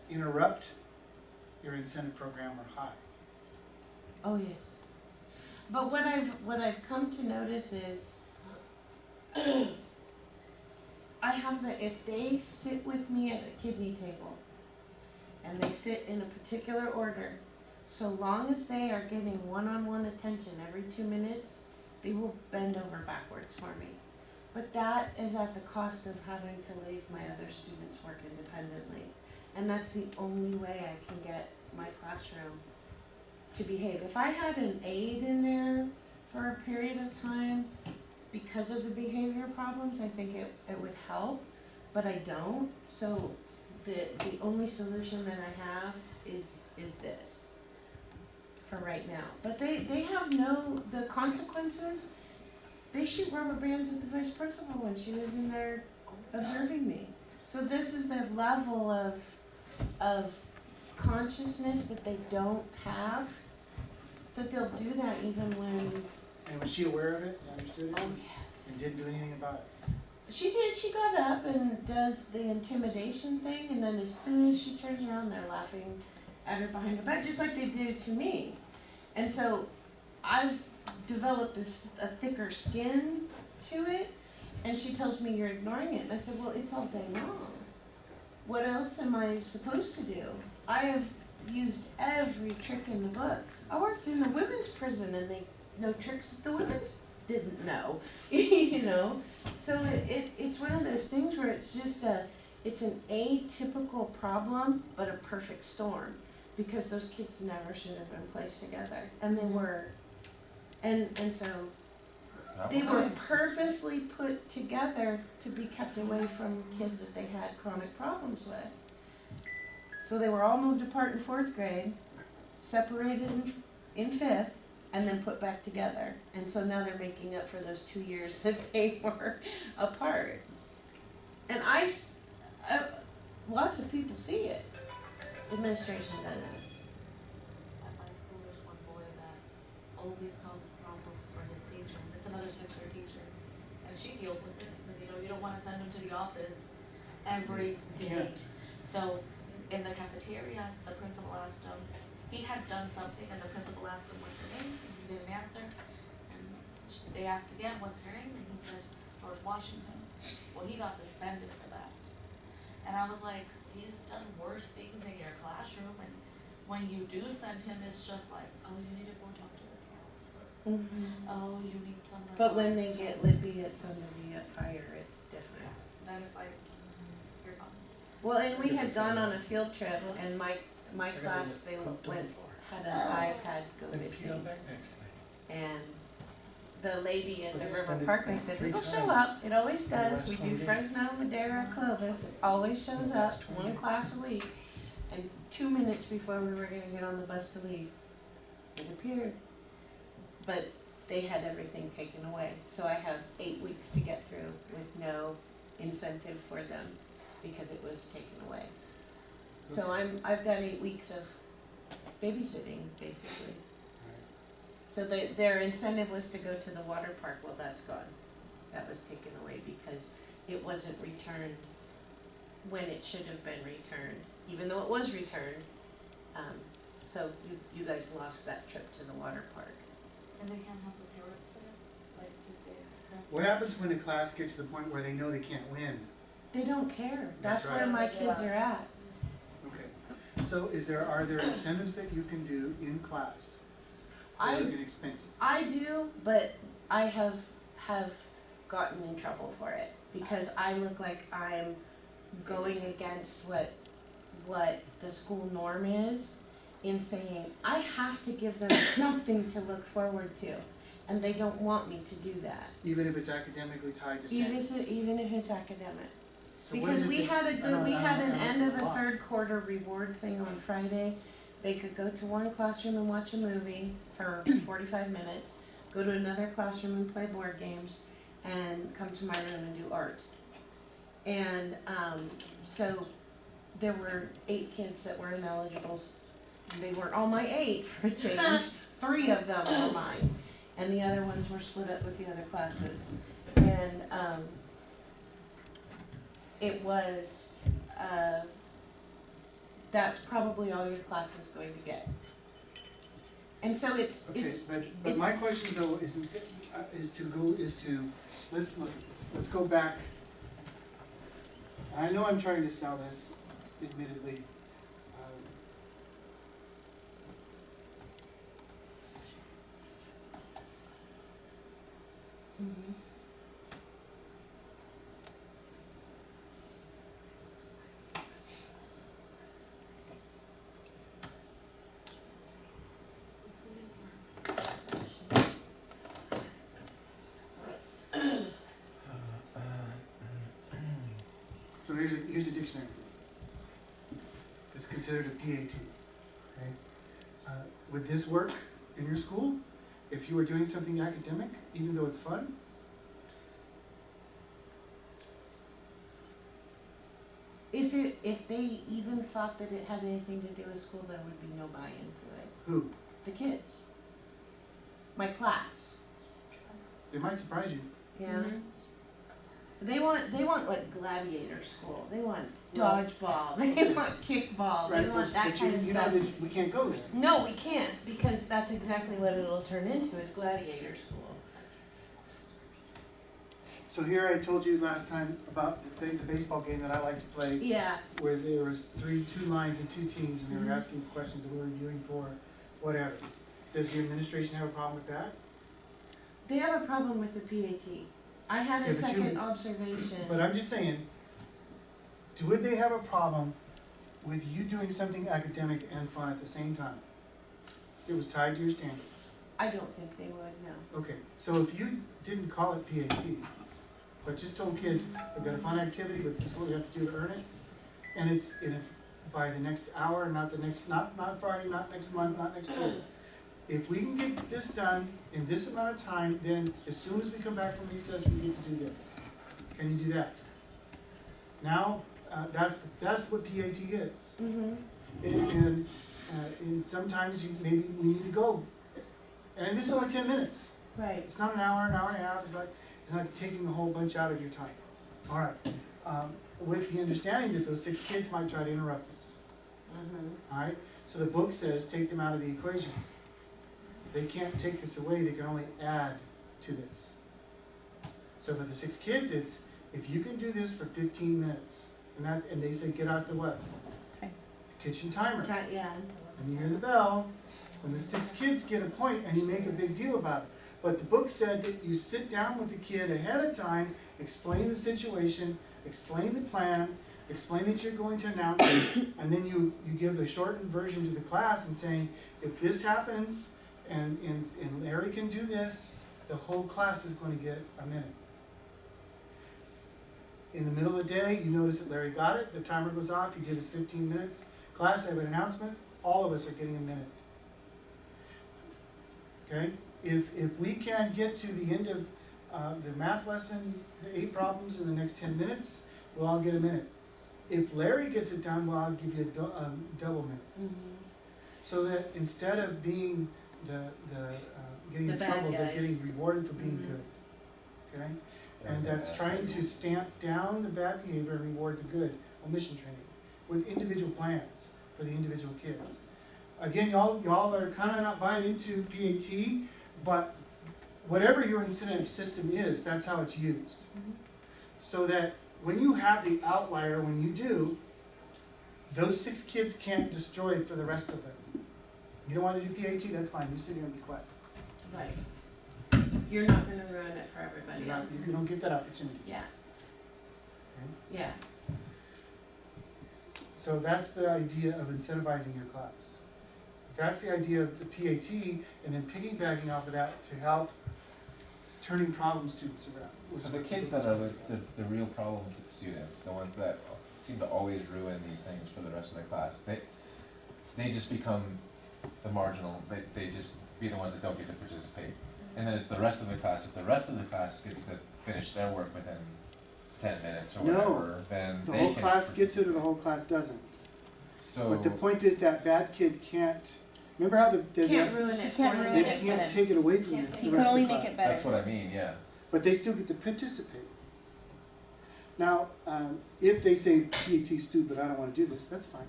interrupt your incentive program are high. Oh, yes. But what I've come to notice is I have if they sit with me at a kidney table and they sit in a particular order, so long as they are getting one-on-one attention every 2 minutes, they will bend over backwards for me. But that is at the cost of having to leave my other students work independently. And that's the only way I can get my classroom to behave. If I had an aide in there for a period of time because of the behavior problems, I think it would help, but I don't. So the only solution that I have is this for right now. But they have the consequences they shoot rubber bands at the vice principal when she was in there observing me. So this is the level of consciousness that they don't have, that they'll do that even when, And was she aware of it, and understood it, oh yeah. and didn't do anything about it? She did, she got up and does the intimidation thing, and then as soon as she turns around, they're laughing at her behind her back, just like they did to me. And so I've developed a thicker skin to it, and she tells me you're ignoring it. And I said, well, it's all day long. What else am I supposed to do? I have used every trick in the book. I worked in a women's prison, and they know tricks that the women's didn't know, you know? So it's one of those things where it's just it's an atypical problem, but a perfect storm, because those kids never should have been placed together, and they were. And so they were purposely put together to be kept away from kids that they had chronic problems with. So they were all moved apart in 4th grade, separated in 5th, and then put back together. And so now they're making up for those 2 years that they were apart. And lots of people see it. Administration does it. At my school, there's one boy that always causes problems for his teacher. It's another 6th-grade teacher. And she deals with it, because you don't wanna send him to the office every day. So, in the cafeteria, the principal asked him, he had done something, and the principal asked him what's her name, and he didn't answer. And they asked again, what's her name, and he said, George Washington. Well, he got suspended for that. And I was like, he's done worse things in your classroom, and when you do send him, it's just like, oh, you need to go talk to the counselor. Oh, you need someone. But when they else. get lippy at somebody up higher, it's different. Then it's like, you're fine. Well, and we had gone on a field trip, and my class, they had an iPad go missing. And the lady in the River Parkway said, it'll show up, it always does, we do Fresno, Madera, Clovis, it always shows up, 1 class a week. And 2 minutes before we were gonna get on the bus to leave, it appeared. But they had everything taken away, so I have 8 weeks to get through with no incentive for them, because it was taken away. So I've got 8 weeks of babysitting, basically. So their incentive was to go to the water park. Well, that's gone. That was taken away because it wasn't returned when it should have been returned, even though it was returned. So you guys lost that trip to the water park. And they can't have the parents there, like, do they? What happens when a class gets to the point where they know they can't win? They don't care. That's That's where right. my kids are at. Okay, so are there incentives that you can do in class that are inexpensive? I do, but I have gotten in trouble for it because I look like I'm going against what the school norm is in saying I have to give them something to look forward to, and they don't want me to do that. Even if it's academically tied to standards? Even if it's academic. So what Because is it we that- had an end of a lost. 3rd quarter reward thing on Friday. They could go to one classroom and watch a movie for 45 minutes, go to another classroom and play board games, and come to my room and do art. And so there were 8 kids that were ineligible. They weren't all my 8 for a change. 3 of them were mine, and the other ones were split up with the other classes. And it was, that's probably all your class is going to get. And so it's, Okay, but my question though is to, let's look at this, let's go back. I know I'm trying to sell this, admittedly. Mhm. So here's a dictionary. It's considered a PAT, okay? Would this work in your school? If you were doing something academic, even though it's fun, If they even thought that it had anything to do with school, there would be no buy-in to it. Who? The kids. My class. They might surprise you. Yeah. They want like gladiator school. They want dodgeball. They want kickball. They want that but kind of you stuff. know that we can't go there. No, we can't, because that's exactly what it'll turn into, is gladiator school. So here I told you last time about the baseball game that I like to play, Yeah. where there was two lines and two teams, and they were asking questions that we were reviewing for whatever. Does the administration have a problem with that? They have a problem with the PAT. I had a Okay, but you- second observation. But I'm just saying, would they have a problem with you doing something academic and fun at the same time? It was tied to your standards. I don't think they would, no. Okay, so if you didn't call it PAT, but just told kids, they've got a fun activity, but this is what you have to do to earn it, and it's by the next hour, not Friday, not next month, not next year. If we can get this done in this amount of time, then as soon as we come back from recess, we get to do this. Can you do that? Now, that's what PAT is. And sometimes maybe we need to go, and this is only 10 minutes. Right. It's not an hour and a half, it's not taking a whole bunch out of your time. All right, with the understanding that those 6 kids might try to interrupt this. All right, so the book says take them out of the equation. They can't take this away, they can only add to this. So for the 6 kids, it's, if you can do this for 15 minutes, and they say get out the what? Time. The kitchen timer. Yeah. And you hear the bell, when the 6 kids get a point and you make a big deal about it. But the book said that you sit down with the kid ahead of time, explain the situation, explain the plan, explain that you're going to announce it, and then you give the shortened version to the class and saying, if this happens and Larry can do this, the whole class is going to get a minute. In the middle of the day, you notice that Larry got it, the timer goes off, he did his 15 minutes. Class, I have an announcement, all of us are getting a minute. Okay? If we can get to the end of the math lesson, the 8 problems in the next 10 minutes, we'll all get a minute. If Larry gets it done, well, I'll give you a double minute. So that instead of being getting The in bad trouble, they're guys. getting rewarded for being good. Okay? And that's trying to stamp down the bad behavior and reward the good, omission training, with individual plans for the individual kids. Again, y'all are kind of not buying into PAT, but whatever your incentive system is, that's how it's used. So that when you have the outlier, when you do, those 6 kids can't destroy it for the rest of them. You don't want to do PAT, that's fine, you sit here and be quiet. Right. You're not gonna ruin it for everybody You're not- else. You don't get that opportunity. Yeah. Okay? Yeah. So that's the idea of incentivizing your class. That's the idea of the PAT, and then piggybacking off of that to help turning problem students around. So the kids that are the real problem students, the ones that seem to always ruin these things for the rest of the class, they just become the marginal, they just be the ones that don't get to participate. And then it's the rest of the class, if the rest of the class gets to finish their work within 10 minutes or No. whatever, then The they whole can class gets it or participate. the whole class doesn't. So, But the point is that bad kid can't, remember how Can't ruin it for can't them. ruin they it for can't them. take it away from the You rest can of only the make class. it better. that's what I mean, yeah. But they still get to participate. Now, if they say PAT stupid, I don't wanna do this, that's fine,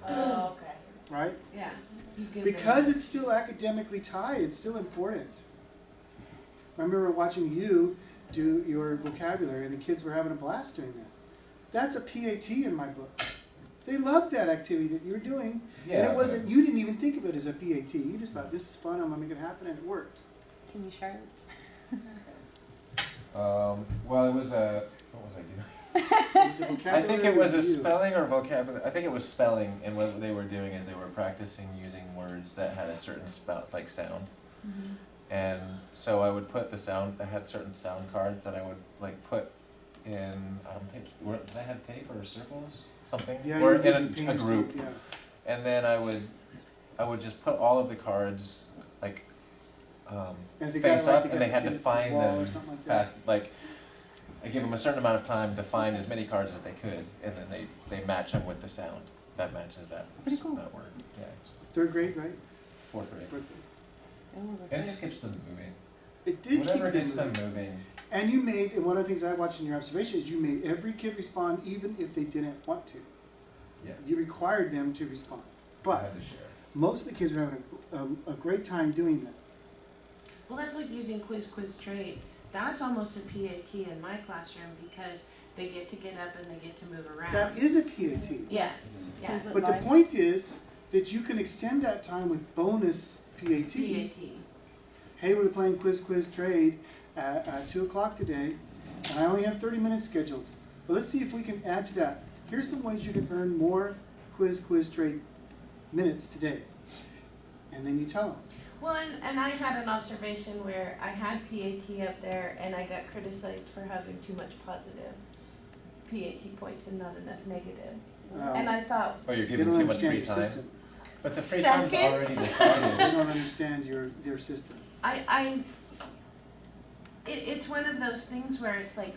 Oh, okay. right? Yeah. You give Because them- it's still academically tied, it's still important. I remember watching you do your vocabulary and the kids were having a blast doing that. That's a PAT in my book. They loved that activity that you were doing, and Yeah, it wasn't, you didn't even think of it as a PAT, you just thought, this is fun, I'm gonna make it happen, and it worked. Can you share it? Well, it was what was I doing? It was a I vocabulary think it was a review. spelling or vocabulary. I think it was spelling, and what they were doing is they were practicing using words that had a certain like sound. And so I would put the sound. I had certain sound cards that I would like put in. I don't think did I have tape or circles, something, Yeah, or you're using in a painter's group. tape, yeah. And then I would just put all of the cards like And if they got it face right, up, they and got they had to to pin it find wall or them something like that. fast, like. I give them a certain amount of time to find as many cards as they could, and then they match them with the sound that matches that Pretty cool. that word. Yeah, Third grade, right? fourth grade. Fourth grade. Oh, And it just keeps them moving. It did keep Whatever them gets moving. them moving. And you made, and one of the things I watched in your observation is you made every kid respond even if they didn't want to. Yeah. You required them to respond. I But had to share. most of the kids are having a great time doing that. Well, that's like using quiz trade. That's almost a PAT in my classroom because they get to get up and they get to move around. That is a PAT. Yeah, yeah. Is it But the live? point is that you can extend that time with bonus PAT. PAT. Hey, we're playing quiz trade at 2 o'clock today, and I only have 30 minutes scheduled. But let's see if we can add to that. Here's some ways you can earn more quiz trade minutes today. And then you tell them. Well, and I had an observation where I had PAT up there and I got criticized for having too much positive PAT points and not enough negative. And I thought, Oh, you're They giving don't too much understand free your time. system. But the free time's already Seconds. decided. They don't understand your system. it's one of those things where it's like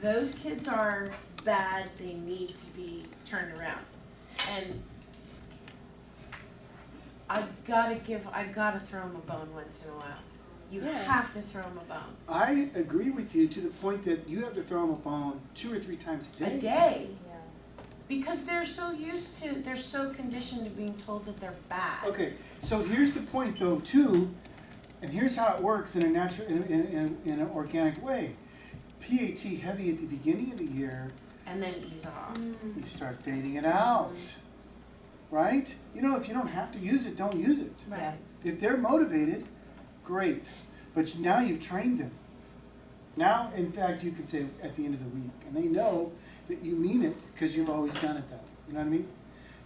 those kids are bad, they need to be turned around. And I gotta throw them a bone once in a while. You Yeah. have to throw them a bone. I agree with you to the point that you have to throw them a bone 2 or 3 times a day. A day. Yeah. Because they're so conditioned to being told that they're bad. Okay, so here's the point though too, and here's how it works in a natural, in an organic way. PAT heavy at the beginning of the year, And then ease off. you start fading it out, right? You know, if you don't have to use it, don't use it. Right. If they're motivated, great, but now you've trained them. Now, in fact, you can say at the end of the week, and they know that you mean it because you've always done it that way. You know what I mean?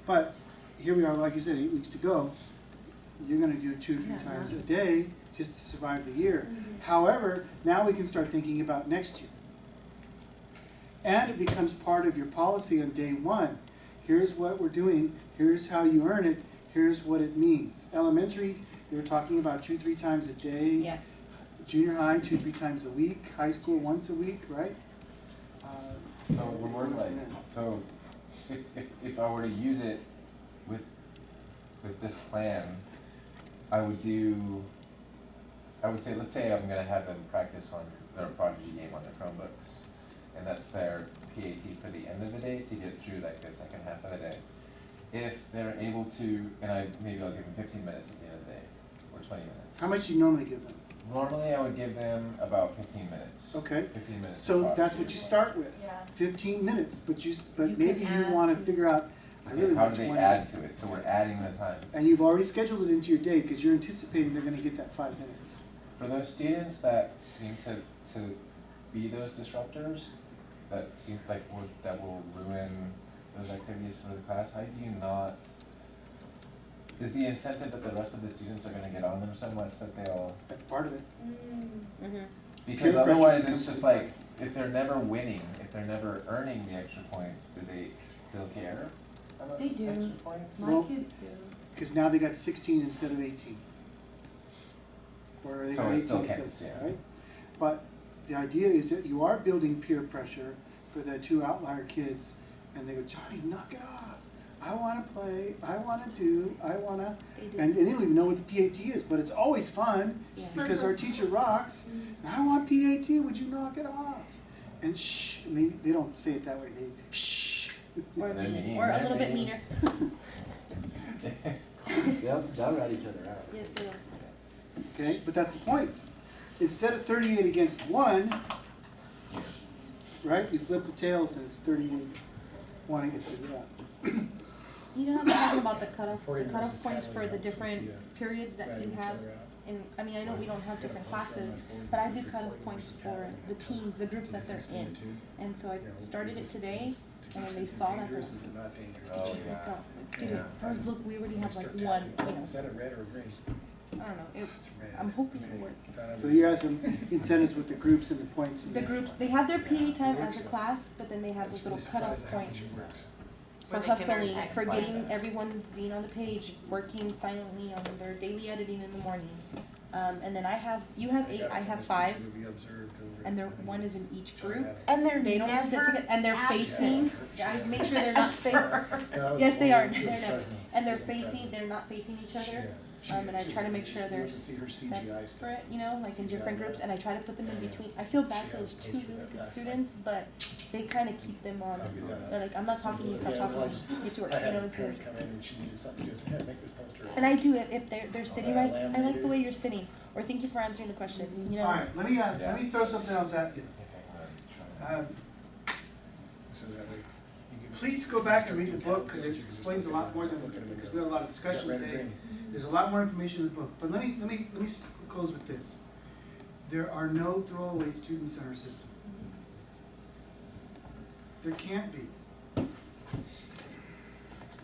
But here we are, like you said, 8 weeks to go. You're going to do 2 or 3 Yeah, times a day just to survive the year. However, now we can start thinking about next year. And it becomes part of your policy on day 1. Here's what we're doing. Here's how you earn it. Here's what it means. Elementary, they were talking about 2 or 3 times a day. Yeah. Junior high, 2 or 3 times a week. High school, once a week, right? So when we're like, so if I were to use it with this plan, I would say, let's say I'm gonna have them practice on their Prodigy game on their Chromebooks, and that's their PAT for the end of the day to get through like the second half of the day. If they're able to, and maybe I'll give them 15 minutes at the end of the day, or 20 minutes. How much do you normally give them? Normally I would give them about 15 minutes. Okay. 15 minutes. So to that's process. what you start with. Yeah. 15 minutes, but You maybe can you add- wanna figure out, I really How want do 20. they add to it? So we're adding the time. And you've already scheduled it into your day, cause you're anticipating they're gonna get that 5 minutes. For those students that seem to be those disruptors, that seem like that will ruin those activities for the class, how do you not, is the incentive that the rest of the students are gonna get on them so much that they'll, That's part of it. Mm-hmm. because Peer pressure otherwise becomes it's just part. like, if they're never winning, if they're never earning the extra points, do they still care about They the do. extra points? My Well- kids do. Cause now they got 16 instead of 18. Or they So got it 18 still instead, counts, yeah. right? But the idea is that you are building peer pressure for the 2 outlier kids, and they go, Johnny, knock it off. I wanna play, I wanna do, I wanna, They do. and they don't even know what the PAT is, but it's always fun, Yeah. because our teacher rocks. I want PAT, would you knock it off? And shh, they don't say it that way, they shh. Or They're mean, or a they're little bit mean. meaner. They'll rat each other out. Yes, they will. Okay, but that's the point. Instead of 38 against 1, right, you flip the tails and it's 38, 1 against the other. You know how I'm talking about the cutoff 40 points versus for the tally, different yeah. periods that Ratting you each have? other out. And, I mean, I know we don't have different classes, but I do cutoff points for the teams, the groups that they're in. And so I started it today, and when they saw that, they're Dangerous, is it not dangerous? Oh, like, yeah. oh, Yeah. or look, we already have like Start one, tallying. Is that a red or a green? I don't know, It's red. I'm hoping it Okay. works. Thought I was- So you have some incentives with the groups and the points and The the. groups, they have their PE time as a class, but then they have That's those little really cutoff surprised how much it points works. for Where they can hustling, earn for X getting points. everyone being on the page, working silently on their daily editing in the morning. And then you have 8, I have 5, and they're, one is in each group. And they're They don't sit together, and they're active. facing, I make sure they're not yes, they are, they're never, and they're not facing each other. And I try to make sure they're separate, you know, like in different groups, and I try to put them in between. I feel bad for those 2 really good students, but they kind of keep them on. They're like, I'm not talking to you, stop talking, get to work, you know, it's yours. And I do it if they're sitting right. I like the way you're sitting, or thank you for answering the question, you know. Alright, let me throw something else at you. So that way you can. Please go back and read the book, because it explains a lot more than, because we had a lot of discussion today. There's a lot more information in the book, but let me close with this. There are no throwaway students in our system. There can't be.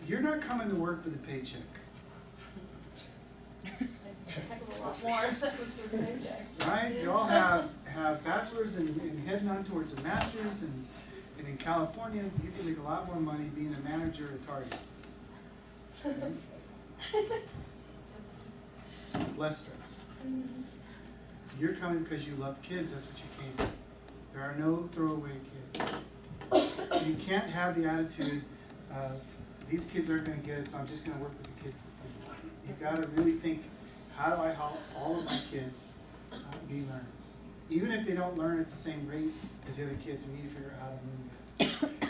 You're not coming to work for the paycheck. Heck of a lot more than with the paycheck. Right? You all have bachelors and heading on towards a master's, and in California, you can make a lot more money being a manager at Target. Less stress. You're coming because you love kids, that's what you came for. There are no throwaway kids. So you can't have the attitude of, these kids aren't gonna get it, so I'm just gonna work with the kids. You gotta really think, how do I help all of my kids be learners? Even if they don't learn at the same rate as the other kids, we need to figure out how to move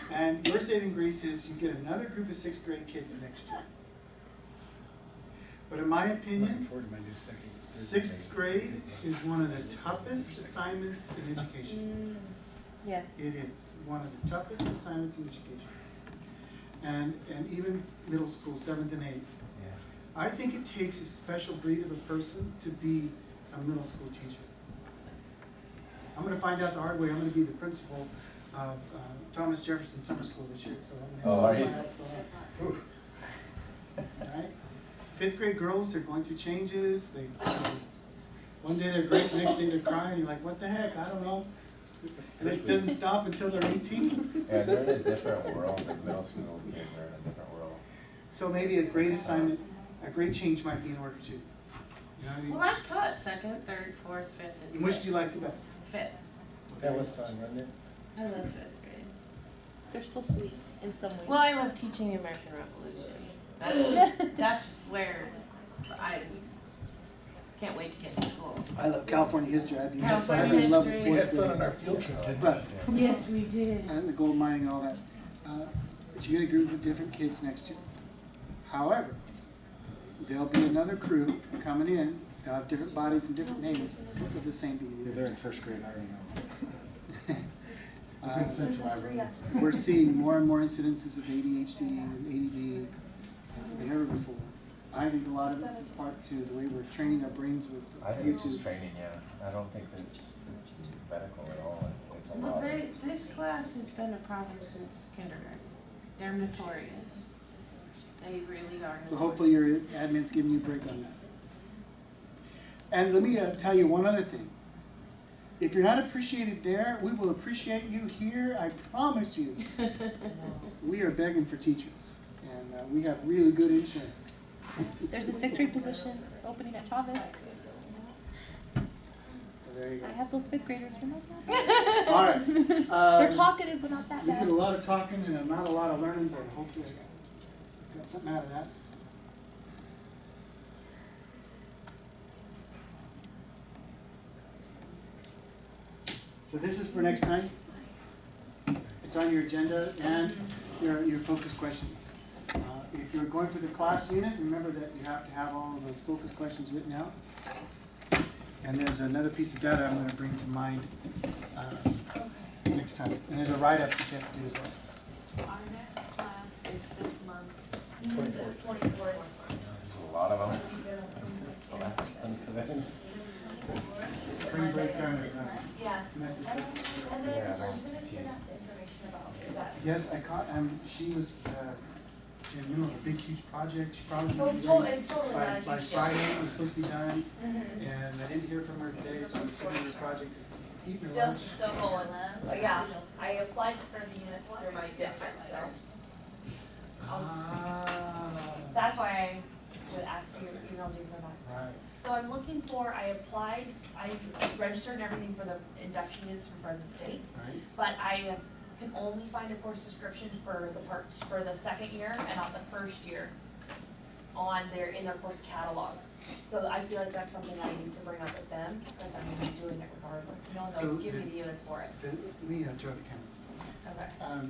that. And your saving grace is you get another group of 6th grade kids next year. But in my opinion, 6th grade is one of the toughest assignments in education. Yes. It is one of the toughest assignments in education. And even middle school, 7th and 8th. I think it takes a special breed of a person to be a middle school teacher. I'm gonna find out the hard way. I'm gonna be the principal of Thomas Jefferson Summer School this year, so I'm gonna are you? find out what's going on. Right? 5th grade girls, they're going through changes. One day they're great, the next day they're crying. You're like, what the heck? I don't know. And it doesn't stop until they're 18. Yeah, they're in a different world, the middle school kids are in a different world. So maybe a great assignment, a great change might be in order to. You know what I mean? Well, I've taught 2nd, 3rd, 4th, 5th, and 6th. And which do you like the best? 5th. That was fun, wasn't it? I love 5th grade. They're still sweet in some ways. Well, I love teaching the American Revolution. That's where I can't wait to get to school. I love California history. I'd be in California love history. with We had 4th fun grade. on our field trip, didn't we? But Yes, we did. and the gold mining and all that. But you get a group of different kids next year. However, there'll be another crew coming in. They'll have different bodies and different names with the same behaviors. They're in 1st grade, I already know. Uh, Central Iowa. We're seeing more and more incidences of ADHD and ADD than ever before. I think a lot of it is part to the way we're training our brains with I think it's just YouTube. training, yeah. I don't think that it's medical at all. It's a Well, lot of. this class has been a problem since kindergarten. They're notorious. They really are. So hopefully your admin's giving you a break on that. And let me tell you one other thing. If you're not appreciated there, we will appreciate you here, I promise you. We are begging for teachers, and we have really good insurance. There's a 6th grade position opening at Chavez. So there you go. I have those 5th graders. They're not that All right. bad. They're talkative, but not that We did bad. a lot of talking and not a lot of learning, but hopefully I got something out of that. So this is for next time. It's on your agenda and your focus questions. If you're going for the class unit, remember that you have to have all of those focus questions written out. And there's another piece of data I'm gonna bring to mind next time. And there's a write-up that you have to do as well. Our next class is this month, 24th. 24th. There's a lot of them. It's the last one, 'cause I think Spring break kind of Yeah. semester. And then Yeah, I'm no, gonna send geez. out the information about, is that? Yes, I caught, she was, Jen, you know, a big, huge project, she probably. Oh, it's totally not a By huge Friday, deal. it was supposed to be done, Mhm. and I didn't hear from her today, so I'm assuming the project is eating her Still, lunch. still going, but yeah, I applied for the units through my district, so Ah. that's why would ask you, emailed you for that. Right. So I'm looking for, I applied, I registered and everything for the induction units from Fresno State, Right. but I can only find a course description for the second year and not the first year in their course catalog. So I feel like that's something I need to bring up with them, because I'm gonna be doing it regardless, you know, So they'll give me the- the units for it. Let me throw the camera. Okay.